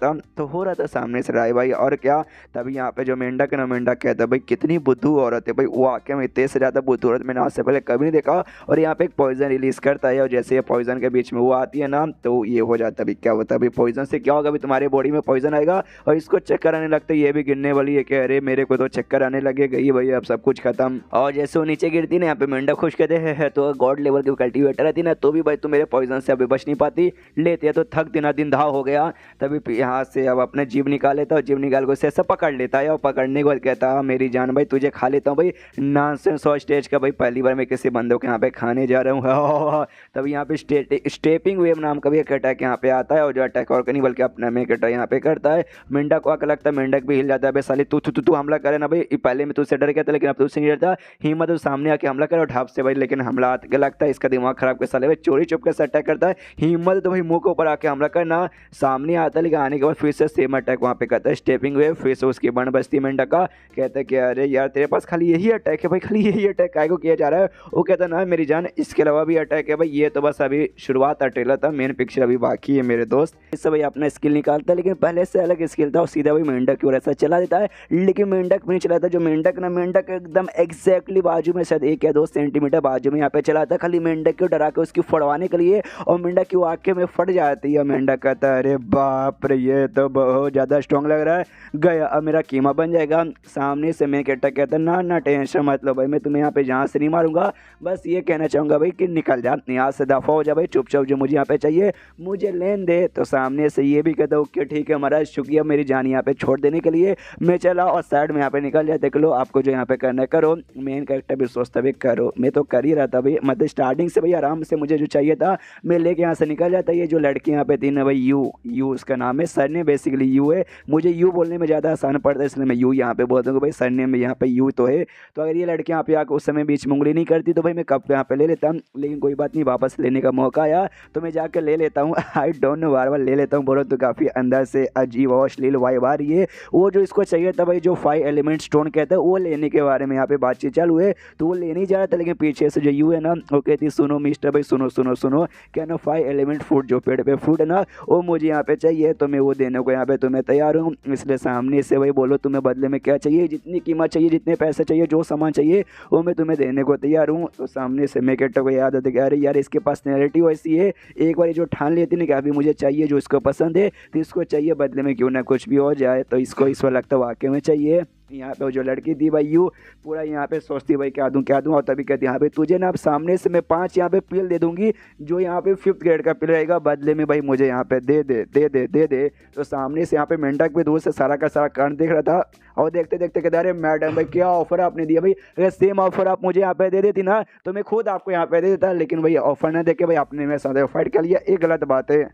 था सामने से लड़ाई भाई। और क्या तभी यहाँ पे जो मेंढक है ना, मेंढक कहता है भाई कितनी बुद्धू औरत है भाई, वो वाकई में इतने से ज़्यादा बुद्धू औरत मैंने आज से पहले कभी नहीं देखा। और यहाँ पे एक पॉइजन रिलीज करता है और जैसे ये पॉइजन के बीच में वो आती है ना तो ये हो जाता है। अभी क्या होता है, अभी पॉइजन से क्या होगा, अभी तुम्हारे बॉडी में पॉइजन आएगा और इसको चक्कर आने लगता है। ये भी गिरने वाली है कि अरे मेरे को तो चक्कर आने लगे, गई भाई अब सब कुछ खत्म। और जैसे वो नीचे गिरती ना, यहाँ पे मेंढक खुश कहते हैं तो गॉड लेवल की कल्टीवेटर रहती ना, तो भी भाई तू मेरे पॉइजन से अभी बच नहीं पाती, लेते है तो थक देना दिन धा हो गया। तभी यहाँ से अब अपने जीव निकाल लेता है, जीव निकाल को ऐसा पकड़ लेता है और पकड़ने के बाद कहता है मेरी जान भाई तुझे खा लेता हूँ भाई। नॉनसेंस और स्टेज का भाई, पहली बार मैं किसी बंदों के यहाँ पे खाने जा रहा हूँ। तभी यहाँ पे स्टेपिंग वेव नाम का भी एक अटैक यहाँ पे आता है और जो अटैक और नहीं बल्कि अपना में अटैक यहाँ पे करता है। मेंढक को आकर लगता है, मेंढक भी हिल जाता है, साले तू हमला करे ना भाई, पहले में तुझसे डर गया था लेकिन अब तुझसे नहीं डरता, हिम्मत सामने आके हमला करे और ढाप से भाई, लेकिन हमला आके लगता है इसका दिमाग खराब के साले भाई चोरी चुप के अटैक करता है। हिम्मत तो भाई मुंह के ऊपर आके हमला करना, सामने आता है लेकिन आने के बाद फिर से सेम अटैक वहाँ पे करता है स्टेपिंग वेव, फिर से उसकी बन बजती है मेंढक का। कहता है कि अरे यार तेरे पास खाली यही अटैक है भाई, खाली यही अटैक काय को किया जा रहा है। वो कहता है ना मेरी जान इसके अलावा भी अटैक है भाई, ये तो बस अभी शुरुआत ट्रेलर था, मेन पिक्चर अभी बाकी है मेरे दोस्त। इससे भाई अपना स्किल निकालता है लेकिन पहले से अलग स्किल था और सीधा भाई मेंढक की ओर ऐसा चला देता है। लेकिन मेंढक भी नहीं चलाता, जो मेंढक ना, मेंढक एकदम एग्जैक्टली बाजू में, शायद 1 या 2 सेंटीमीटर बाजू में यहाँ पे चलाता है, खाली मेंढक को डरा के उसकी फड़वाने के लिए, और मेंढक की आंखें में फट जाती है। मेंढक कहता है अरे बाप रे ये तो बहुत ज़्यादा स्ट्रॉन्ग लग रहा है, गया अब मेरा कीमा बन जाएगा। सामने से मैं कहता ना टेंशन मत लो भाई, मैं तुम्हें यहाँ पे जहाँ से नहीं मारूंगा, बस ये कहना चाहूँगा भाई कि निकल जा यहाँ से, दफ़ा हो जा भाई, चुपचाप जो मुझे यहाँ पे चाहिए मुझे लेन दे। तो सामने से ये भी कहता हूँ कि ठीक है महाराज शुक्रिया मेरी जान यहाँ पे छोड़ देने के लिए, मैं चला और साइड में यहाँ पे निकल जाए। देख लो आपको जो यहाँ पे करना है करो, मेन कैरेक्टर भी सोचता भी करो, मैं तो कर ही रहा था भाई, मतलब स्टार्टिंग से भाई आराम से मुझे जो चाहिए था मैं लेके यहाँ से निकल जाता। ये जो लड़की यहाँ पे थी ना भाई, यू उसका नाम है, सरनेम बेसिकली यू है, मुझे यू बोलने में ज़्यादा आसान पड़ता है इसलिए मैं यू यहाँ पे बोलता हूँ भाई, सरनेम में यहाँ पे यू तो है। तो अगर ये लड़की यहाँ पे आकर उस समय बीच में उंगली नहीं करती तो भाई मैं कब यहाँ पे ले लेता, लेकिन कोई बात नहीं, वापस लेने का मौका आया तो मैं जाकर ले लेता हूँ। आई डोंट नो, बार बार ले लेता हूँ बोलो तो काफ़ी अंदर से अजीब और अश्लील वाइब आ रही है। वो जो इसको चाहिए था भाई, जो 5 एलिमेंट स्टोन कहता है, वो लेने के बारे में यहाँ पे बातचीत चालू है, तो वो लेने ही जा रहा था लेकिन पीछे से जो यू है ना वो कहती सुनो मिस्टर भाई, सुनो सुनो सुनो, क्या ना 5 एलिमेंट फूड जो पेड़ पे फूड है ना वो मुझे यहाँ पे चाहिए, तो मैं वो देने को यहाँ पे तुम्हें तैयार हूँ। इसलिए सामने से भाई बोलो तुम्हें बदले में क्या चाहिए, जितनी कीमत चाहिए, जितने पैसे चाहिए, जो सामान चाहिए वो मैं तुम्हें देने को तैयार हूँ। तो सामने से मैं कहता को याद आता कि अरे यार इसके पर्सनैलिटी वैसी है, एक बार जो ठान लेती ना कि अभी मुझे चाहिए जो इसको पसंद है तो इसको चाहिए, बदले में क्यों ना कुछ भी हो जाए, तो इसको इस वक्त लगता वाकई में चाहिए। यहाँ पे जो लड़की थी भाई यू पूरा यहाँ पे सोचती भाई क्या दूँ, और तभी कहती यहाँ पे तुझे ना अब सामने से मैं 5 यहाँ पे पिल दे दूंगी, जो यहाँ पे 5th ग्रेड का पिल रहेगा, बदले में भाई मुझे यहाँ पे दे। तो सामने से यहाँ पे मेंढक भी दूर से सारा का सारा कांड देख रहा था और देखते देखते कहते अरे मैडम भाई क्या ऑफर आपने दिया भाई, अगर सेम ऑफर आप मुझे यहाँ पे दे देती ना तो मैं खुद आपको यहाँ पे दे देता, लेकिन भाई ऑफर ना दे के भाई आपने मेरे साथ फाइट कर लिया, ये गलत बात है।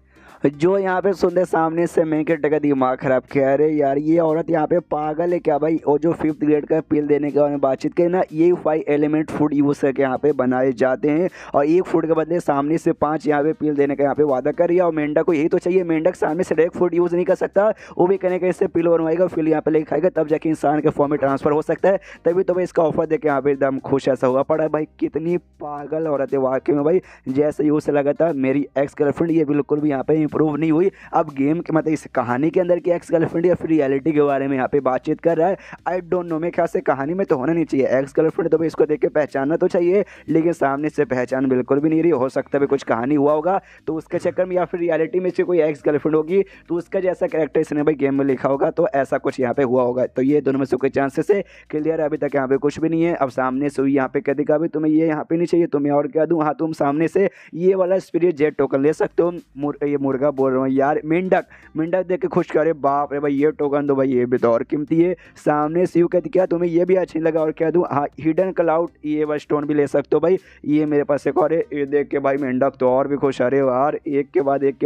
जो यहाँ पे सुनते सामने से मैं के टका दिमाग खराब किया, अरे यार ये औरत यहाँ पे पागल है क्या भाई, और जो 5th ग्रेड का पिल देने के बारे में बातचीत करें ना, ये 5 एलिमेंट फूड यूज करके यहाँ पे बनाए जाते हैं और एक फूड के बदले सामने से 5 यहाँ पे पिल देने का यहाँ पे वादा कर रही है। और मेंढक को यही तो चाहिए, मेंढक सामने से डायरेक्ट फूड यूज़ नहीं कर सकता, वो भी कहने का इससे पिल बनवाएगा, फिर यहाँ पे लेके खाएगा तब जाके इंसान के फॉर्म में ट्रांसफर हो सकता है, तभी तो भाई इसका ऑफर देके यहाँ पे एकदम खुश ऐसा हुआ पड़ा। भाई कितनी पागल औरत है वाकई में भाई, जैसे यूँ से लगा था मेरी एक्स गर्लफ्रेंड, ये बिल्कुल भी यहाँ पे इंप्रूव नहीं हुई। अब गेम के मतलब इस कहानी के अंदर की एक्स गर्लफ्रेंड या फिर रियलिटी के बारे में यहाँ पे बातचीत कर रहा है, आई डोंट नो, मेरे ख्याल से कहानी में तो होना नहीं चाहिए एक्स गर्लफ्रेंड, तो भाई इसको देख के पहचानना तो चाहिए, लेकिन सामने से पहचान बिल्कुल भी नहीं रही। हो सकता है कुछ कहानी हुआ होगा तो उसके चक्कर में, या फिर रियलिटी में से कोई एक्स गर्लफ्रेंड होगी तो उसका जैसा कैरेक्टर इसने भाई गेम में लिखा होगा, तो ऐसा कुछ यहाँ पे हुआ होगा। तो ये दोनों में से कोई चांसेस है क्लियर, अभी तक यहाँ पे कुछ भी नहीं है। अब सामने से यहाँ पे कह देगा भाई तुम्हें ये यहाँ पे नहीं चाहिए, तुम्हें और क्या दूँ, हाँ तुम सामने से ये वाला स्पिरिट जेट टोकन ले सकते हो। ये मुर्गा बोल रहा हूँ यार, मेंढक देख के खुश करे, बाप रे भाई ये टोकन दो भाई, ये भी तो और कीमती है। सामने से यू कहती क्या तुम्हें ये भी अच्छी लगा और क्या दूँ, हाँ हिडन क्लाउड ये वाला स्टोन भी ले सकते हो भाई, ये मेरे पास एक और है। ये देख के भाई मेंढक तो और भी खुश, अरे यार एक के बाद एक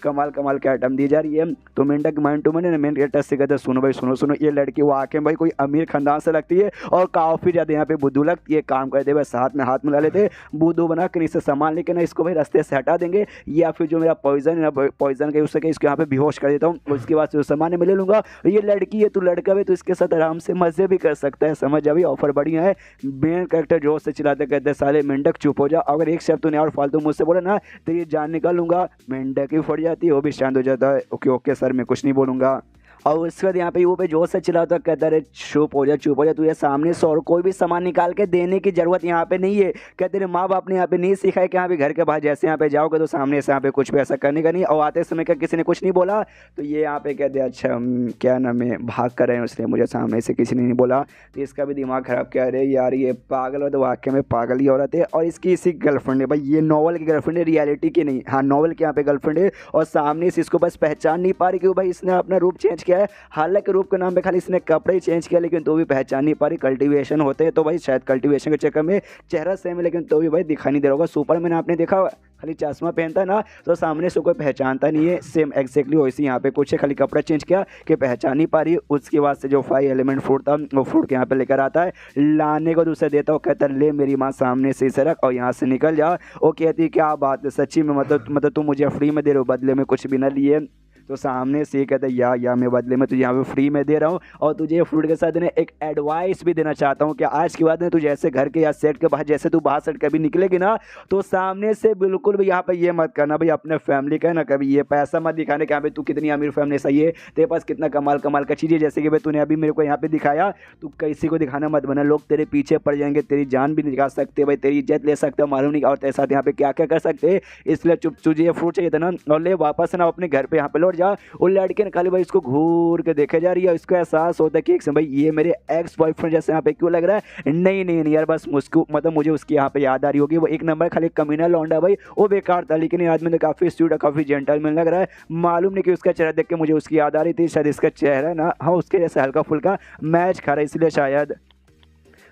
कमाल कमाल के आइटम दी जा रही है। तो मेंढक माइंड टू मैंने मेन गेटर से कहते सुनो भाई सुनो, ये लड़की वो आके भाई कोई अमीर खानदान से लगती है और काफ़ी ज़्यादा यहाँ पे बुद्धू लगती है, काम करते हुए हाथ में हाथ मिला लेते, बुद्धू बना कर इसे सामान लेके ना इसको भाई रास्ते से हटा देंगे, या फिर जो मेरा पॉइजन है ना ना पॉइजन के उससे इसको यहाँ पे बेहोश कर देता हूँ, उसके बाद से सामान में ले लूँगा। ये लड़की है, तू लड़का है तो इसके साथ आराम से मज़े भी कर सकता है, समझ अभी ऑफर बढ़िया है। मेन कैरेक्टर जोर से चिल्लाते कहते साले मेंढक चुप हो जा, अगर एक शब्द तूने और फालतू मुझसे बोला ना तो ये जान निकालूंगा। मेंढक ही फट जाती है, वो भी शांत हो जाता है, ओके ओके सर मैं कुछ नहीं बोलूँगा। और उसके बाद यहाँ पे वो पे जोर से चिल्लाता कहता है चुप हो जा तुझे सामने से और कोई भी सामान निकाल के देने की जरूरत यहाँ पे नहीं है। क्या तेरे माँ बाप ने यहाँ पे नहीं सिखाया कि यहाँ पे घर के बाहर जैसे यहाँ पे जाओगे तो सामने से यहाँ पे कुछ भी ऐसा करने का नहीं, और आते समय क्या किसी ने कुछ नहीं बोला तो ये यहाँ पे कहते अच्छा क्या नाम है भाग कर रहे हैं इसलिए मुझे सामने से किसी ने नहीं बोला। तो इसका भी दिमाग ख़राब कह रहे यार ये पागल है, तो वाकई में पागल ही औरत है। और इसकी इसी गर्लफ्रेंड है भाई, ये नॉवल की गर्लफ्रेंड है, रियलिटी की नहीं, हाँ नॉवल की यहाँ पे गर्लफ्रेंड है। और सामने से इसको बस पहचान नहीं पा रही कि भाई इसने अपना रूप चेंज किया है, हालांकि रूप के नाम पे खाली इसने कपड़े ही चेंज किया लेकिन तो भी पहचान नहीं पा रही। कल्टीवेशन होते हैं तो भाई शायद कल्टीवेशन के चक्कर में चेहरा सेम है लेकिन तो भी भाई दिखाई नहीं दे रहा होगा। सुपरमैन आपने देखा खाली चश्मा पहनता है ना तो सामने से कोई पहचानता नहीं है, सेम एग्जैक्टली वैसे यहाँ पे कुछ है, खाली कपड़ा चेंज किया कि पहचान नहीं पा रही। उसके बाद से जो 5 एलिमेंट फ्रूट था वो फ्रूट के यहाँ पे लेकर आता है, लाने को दूसरे देता हो, कहता है ले मेरी माँ सामने से इसे रख और यहाँ से निकल जा। वो कहती है क्या बात है सच्ची में, मतलब तुम मुझे फ्री में दे रहे हो बदले में कुछ भी ना लिए। तो सामने से कहते हैं या मैं बदले में तुझे यहाँ पे फ्री में दे रहा हूँ और तुझे फ्रूट के साथ ने एक एडवाइस भी देना चाहता हूँ कि आज के बाद में तू जैसे घर के या सेट के बाहर जैसे तू बाहर सेट कभी निकलेगी ना तो सामने से बिल्कुल भी यहाँ पे ये मत करना भाई, अपने फैमिली का है ना कभी ये पैसा मत दिखाने कि यहाँ पे तू कितनी अमीर फैमिली सही है, तेरे पास कितना कमाल का चीज़ है, जैसे कि भाई तूने अभी मेरे को यहाँ पे दिखाया, तू किसी को दिखाना मत बना, लोग तेरे पीछे पड़ जाएंगे, तेरी जान भी निकाल सकते भाई, तेरी इज्जत ले सकते मालूम नहीं और तेरे साथ यहाँ पे क्या क्या कर सकते। इसलिए चुप तुझे ये फ्रूट चाहिए था ना और ले वापस ना अपने घर पे यहाँ पे लौट जा। वो लड़की ने खाली भाई इसको घूर के देखे जा रही है, इसको एहसास होता है कि एक भाई ये मेरे एक्स बॉयफ्रेंड जैसे यहाँ पे क्यों लग रहा है, नहीं यार बस मुझको मतलब मुझे उसकी यहाँ पे याद आ रही होगी, वो एक नंबर खाली कमीना लौंडा भाई, वो बेकार था लेकिन ये आदमी तो काफी स्वीट और काफी जेंटलमैन लग रहा है। मालूम नहीं कि उसका चेहरा देख के मुझे उसकी याद आ रही थी, शायद इसका चेहरा ना हाँ उसके जैसे हल्का फुल्का मैच खा रहा है इसलिए शायद।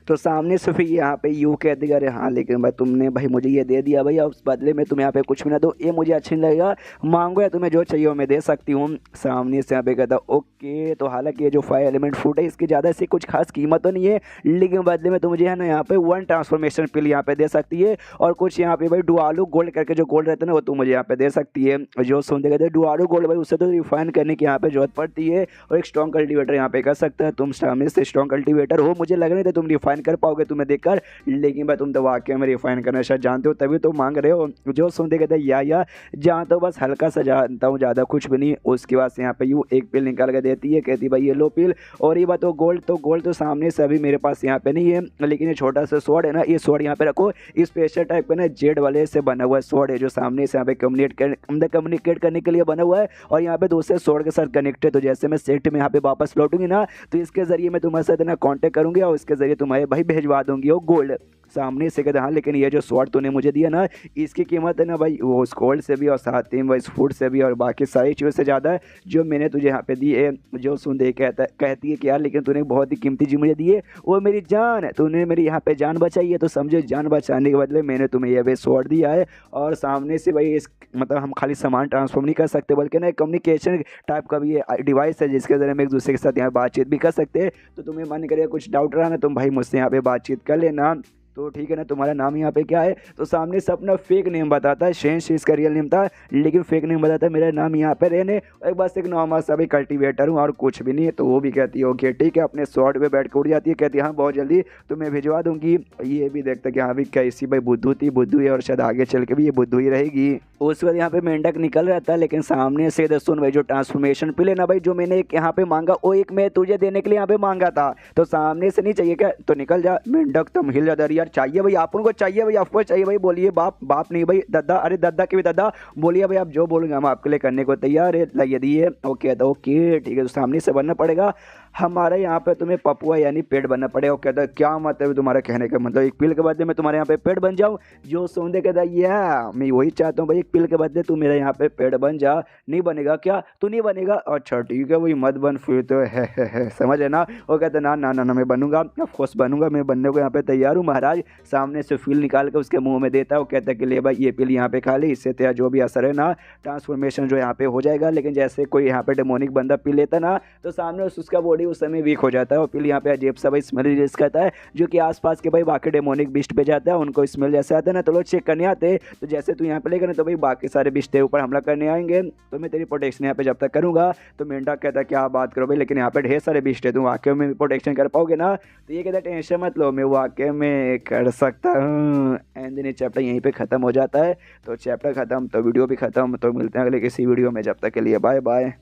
तो सामने से फिर यहाँ पे यूँ कहती अरे हाँ लेकिन भाई तुमने भाई मुझे ये दे दिया भाई, उस बदले में तुम यहाँ पे कुछ भी ना दो, ये मुझे अच्छा नहीं लगेगा, मांगो या तुम्हें जो चाहिए वो मैं दे सकती हूँ। सामने से यहाँ पे कहता ओके। तो हालांकि ये जो 5 एलिमेंट फ्रूट है इसकी ज़्यादा से कुछ खास कीमत तो नहीं है लेकिन बदले में तो मुझे है ना यहाँ पे 1 ट्रांसफॉर्मेशन पिल यहाँ पे दे सकती है और कुछ यहाँ पे भाई डुआलू गोल्ड करके जो गोल्ड रहता है ना वो तुम मुझे यहाँ पे दे सकती है। जो सुनते कहते हैं डुआलू गोल्ड भाई उससे तो रिफाइन करने की यहाँ पे जरूरत पड़ती है और एक स्ट्रॉन्ग कल्टिवेटर यहाँ पे कर सकता है। तुम सामने से स्ट्रॉन्ग कल्टिवेटर हो, मुझे लग रहा था तुम रिफाइन कर पाओगे तुम्हें कर, लेकिन भाई तुम तो वाकई में रिफाइन करना शायद जानते हो तभी तो मांग रहे हो। जो सुनते कहते या जानता हूँ बस हल्का सा जानता हूँ ज़्यादा कुछ भी नहीं। उसके बाद से यहाँ पे यूँ एक पिल निकाल के देती है, कहती भाई ये लो पिल। और ये बात तो गोल्ड तो सामने से अभी मेरे पास यहाँ पे नहीं है लेकिन ये छोटा सा स्वॉर्ड है ना, ये स्वॉर्ड यहाँ पे रखो, इस स्पेशल टाइप पे ना जेड वाले से बना हुआ स्वॉर्ड है जो सामने से यहाँ पे कम्युनिकेट करने के लिए बना हुआ है और यहाँ पे दूसरे स्वॉर्ड के साथ कनेक्टेड। तो जैसे मैं सेट में यहाँ पे वापस लौटूंगी ना तो इसके जरिए मैं तुम्हारे साथ ना कॉन्टेक्ट करूंगी और इसके जरिए तुम्हारे भाई भेजवा दूंगी वो गोल्ड। सामने से कहते हाँ लेकिन ये जो स्वॉर्ड तूने मुझे दिया ना इसकी कीमत है ना भाई वो उस गोल्ड से भी और साथ ही इस फूड से भी और बाकी सारी चीज़ों से ज़्यादा है जो मैंने तुझे यहाँ पे दी है। जो सुन दे कहती है कि यार लेकिन तूने बहुत ही कीमती चीज़ मुझे दी है, वो मेरी जान है, तूने मेरी यहाँ पे जान बचाई है तो समझो जान बचाने के बदले मैंने तुम्हें यह वे स्वॉर्ड दिया है। और सामने से भाई इस मतलब हम खाली सामान ट्रांसफॉर्म नहीं कर सकते बल्कि ना कम्युनिकेशन टाइप का भी ये डिवाइस है जिसके जरिए हम एक दूसरे के साथ यहाँ बातचीत भी कर सकते हैं। तो तुम्हें मन करेगा कुछ डाउट रहा ना तुम भाई मुझसे यहाँ पे बातचीत कर लेना। तो ठीक है ना, तुम्हारा नाम यहाँ पे क्या है? तो सामने से अपना फेक नेम बताता है, शेंश इसका रियल नेम था लेकिन फेक नेम बताता है मेरा नाम यहाँ पे रहने एक बस एक नॉर्मल सा भी कल्टीवेटर हूँ और कुछ भी नहीं है। तो वो भी कहती है ओके ठीक है, अपने शॉर्ट पे बैठ के उड़ जाती है, कहती है हाँ बहुत जल्दी तो मैं भिजवा दूंगी। ये भी देखता कि हाँ भी कैसी भाई बुद्धू थी, बुद्धू है और शायद आगे चल के भी ये बुद्धू ही रहेगी। उस वक्त यहाँ पे मेंढक निकल रहा था लेकिन सामने से सुन भाई जो ट्रांसफॉर्मेशन पिल है ना भाई जो मैंने एक यहाँ पे मांगा वो एक मैं तुझे देने के लिए यहाँ पे मांगा था तो सामने से नहीं चाहिए क्या? तो निकल जा। मेंढक तुम हिल जाता यार चाहिए भाई, आप उनको चाहिए भाई, आपको चाहिए भाई, बोलिए बाप नहीं भाई दादा, अरे दादा के भी दादा, बोलिए भाई आप जो बोलेंगे हम आपके लिए करने को तैयार है। यदि है ओके तो ओके ठीक है, तो सामने से बनना पड़ेगा हमारे यहाँ पे तुम्हें पपुआ यानी पेड़ बनना पड़ेगा। वो कहता है क्या मतलब तुम्हारा कहने का मतलब एक पिल के बदले में तुम्हारे यहाँ पे पेड़ बन जाऊँ? जो सोंदे कहता है या मैं वही चाहता हूँ भाई, एक पिल के बदले तू मेरे यहाँ पे पेड़ बन जा। नहीं बनेगा क्या? तू नहीं बनेगा? अच्छा ठीक है वही मत बन फिर तो है समझ है ना। वो कहता ना ना ना ना मैं बनूंगा, ऑफकोर्स बनूंगा, मैं बनने को यहाँ पे तैयार हूँ महाराज। सामने से फिल निकाल के उसके मुँह में देता है। वो कहता है कि ले भाई ये पिल यहाँ पे खा ली, इससे तेरा जो भी असर है ना ट्रांसफॉर्मेशन जो यहाँ पे हो जाएगा। लेकिन जैसे कोई यहाँ पे डेमोनिक बंदा पी लेता ना तो सामने उसका बॉडी उस समय वीक हो जाता है और फिर यहाँ पे अजीब सा भाई स्मेल रिलीज करता है, जो कि आसपास के भाई बाकी डेमोनिक बिस्ट पे जाता है, उनको स्मेल जैसे आता है ना तो लोग चेक करने आते हैं। तो जैसे तू यहाँ पे लेकर ना तो भाई बाकी सारे बिस्ट तेरे ऊपर हमला करने आएंगे, तो मैं तेरी प्रोटेक्शन यहाँ पे जब तक करूँगा। तो मेंढक कहता है क्या बात करो भाई, लेकिन यहाँ पे ढेर सारे बिस्ट है, तुम वाकई में प्रोटेक्शन कर पाओगे ना? तो ये कहता है टेंशन मत लो, मैं वाकई में कर सकता हूँ। एंड देन चैप्टर यहीं पे ख़त्म हो जाता है। तो चैप्टर ख़त्म तो वीडियो भी ख़त्म। तो मिलते हैं अगले किसी वीडियो में, जब तक के लिए बाय बाय।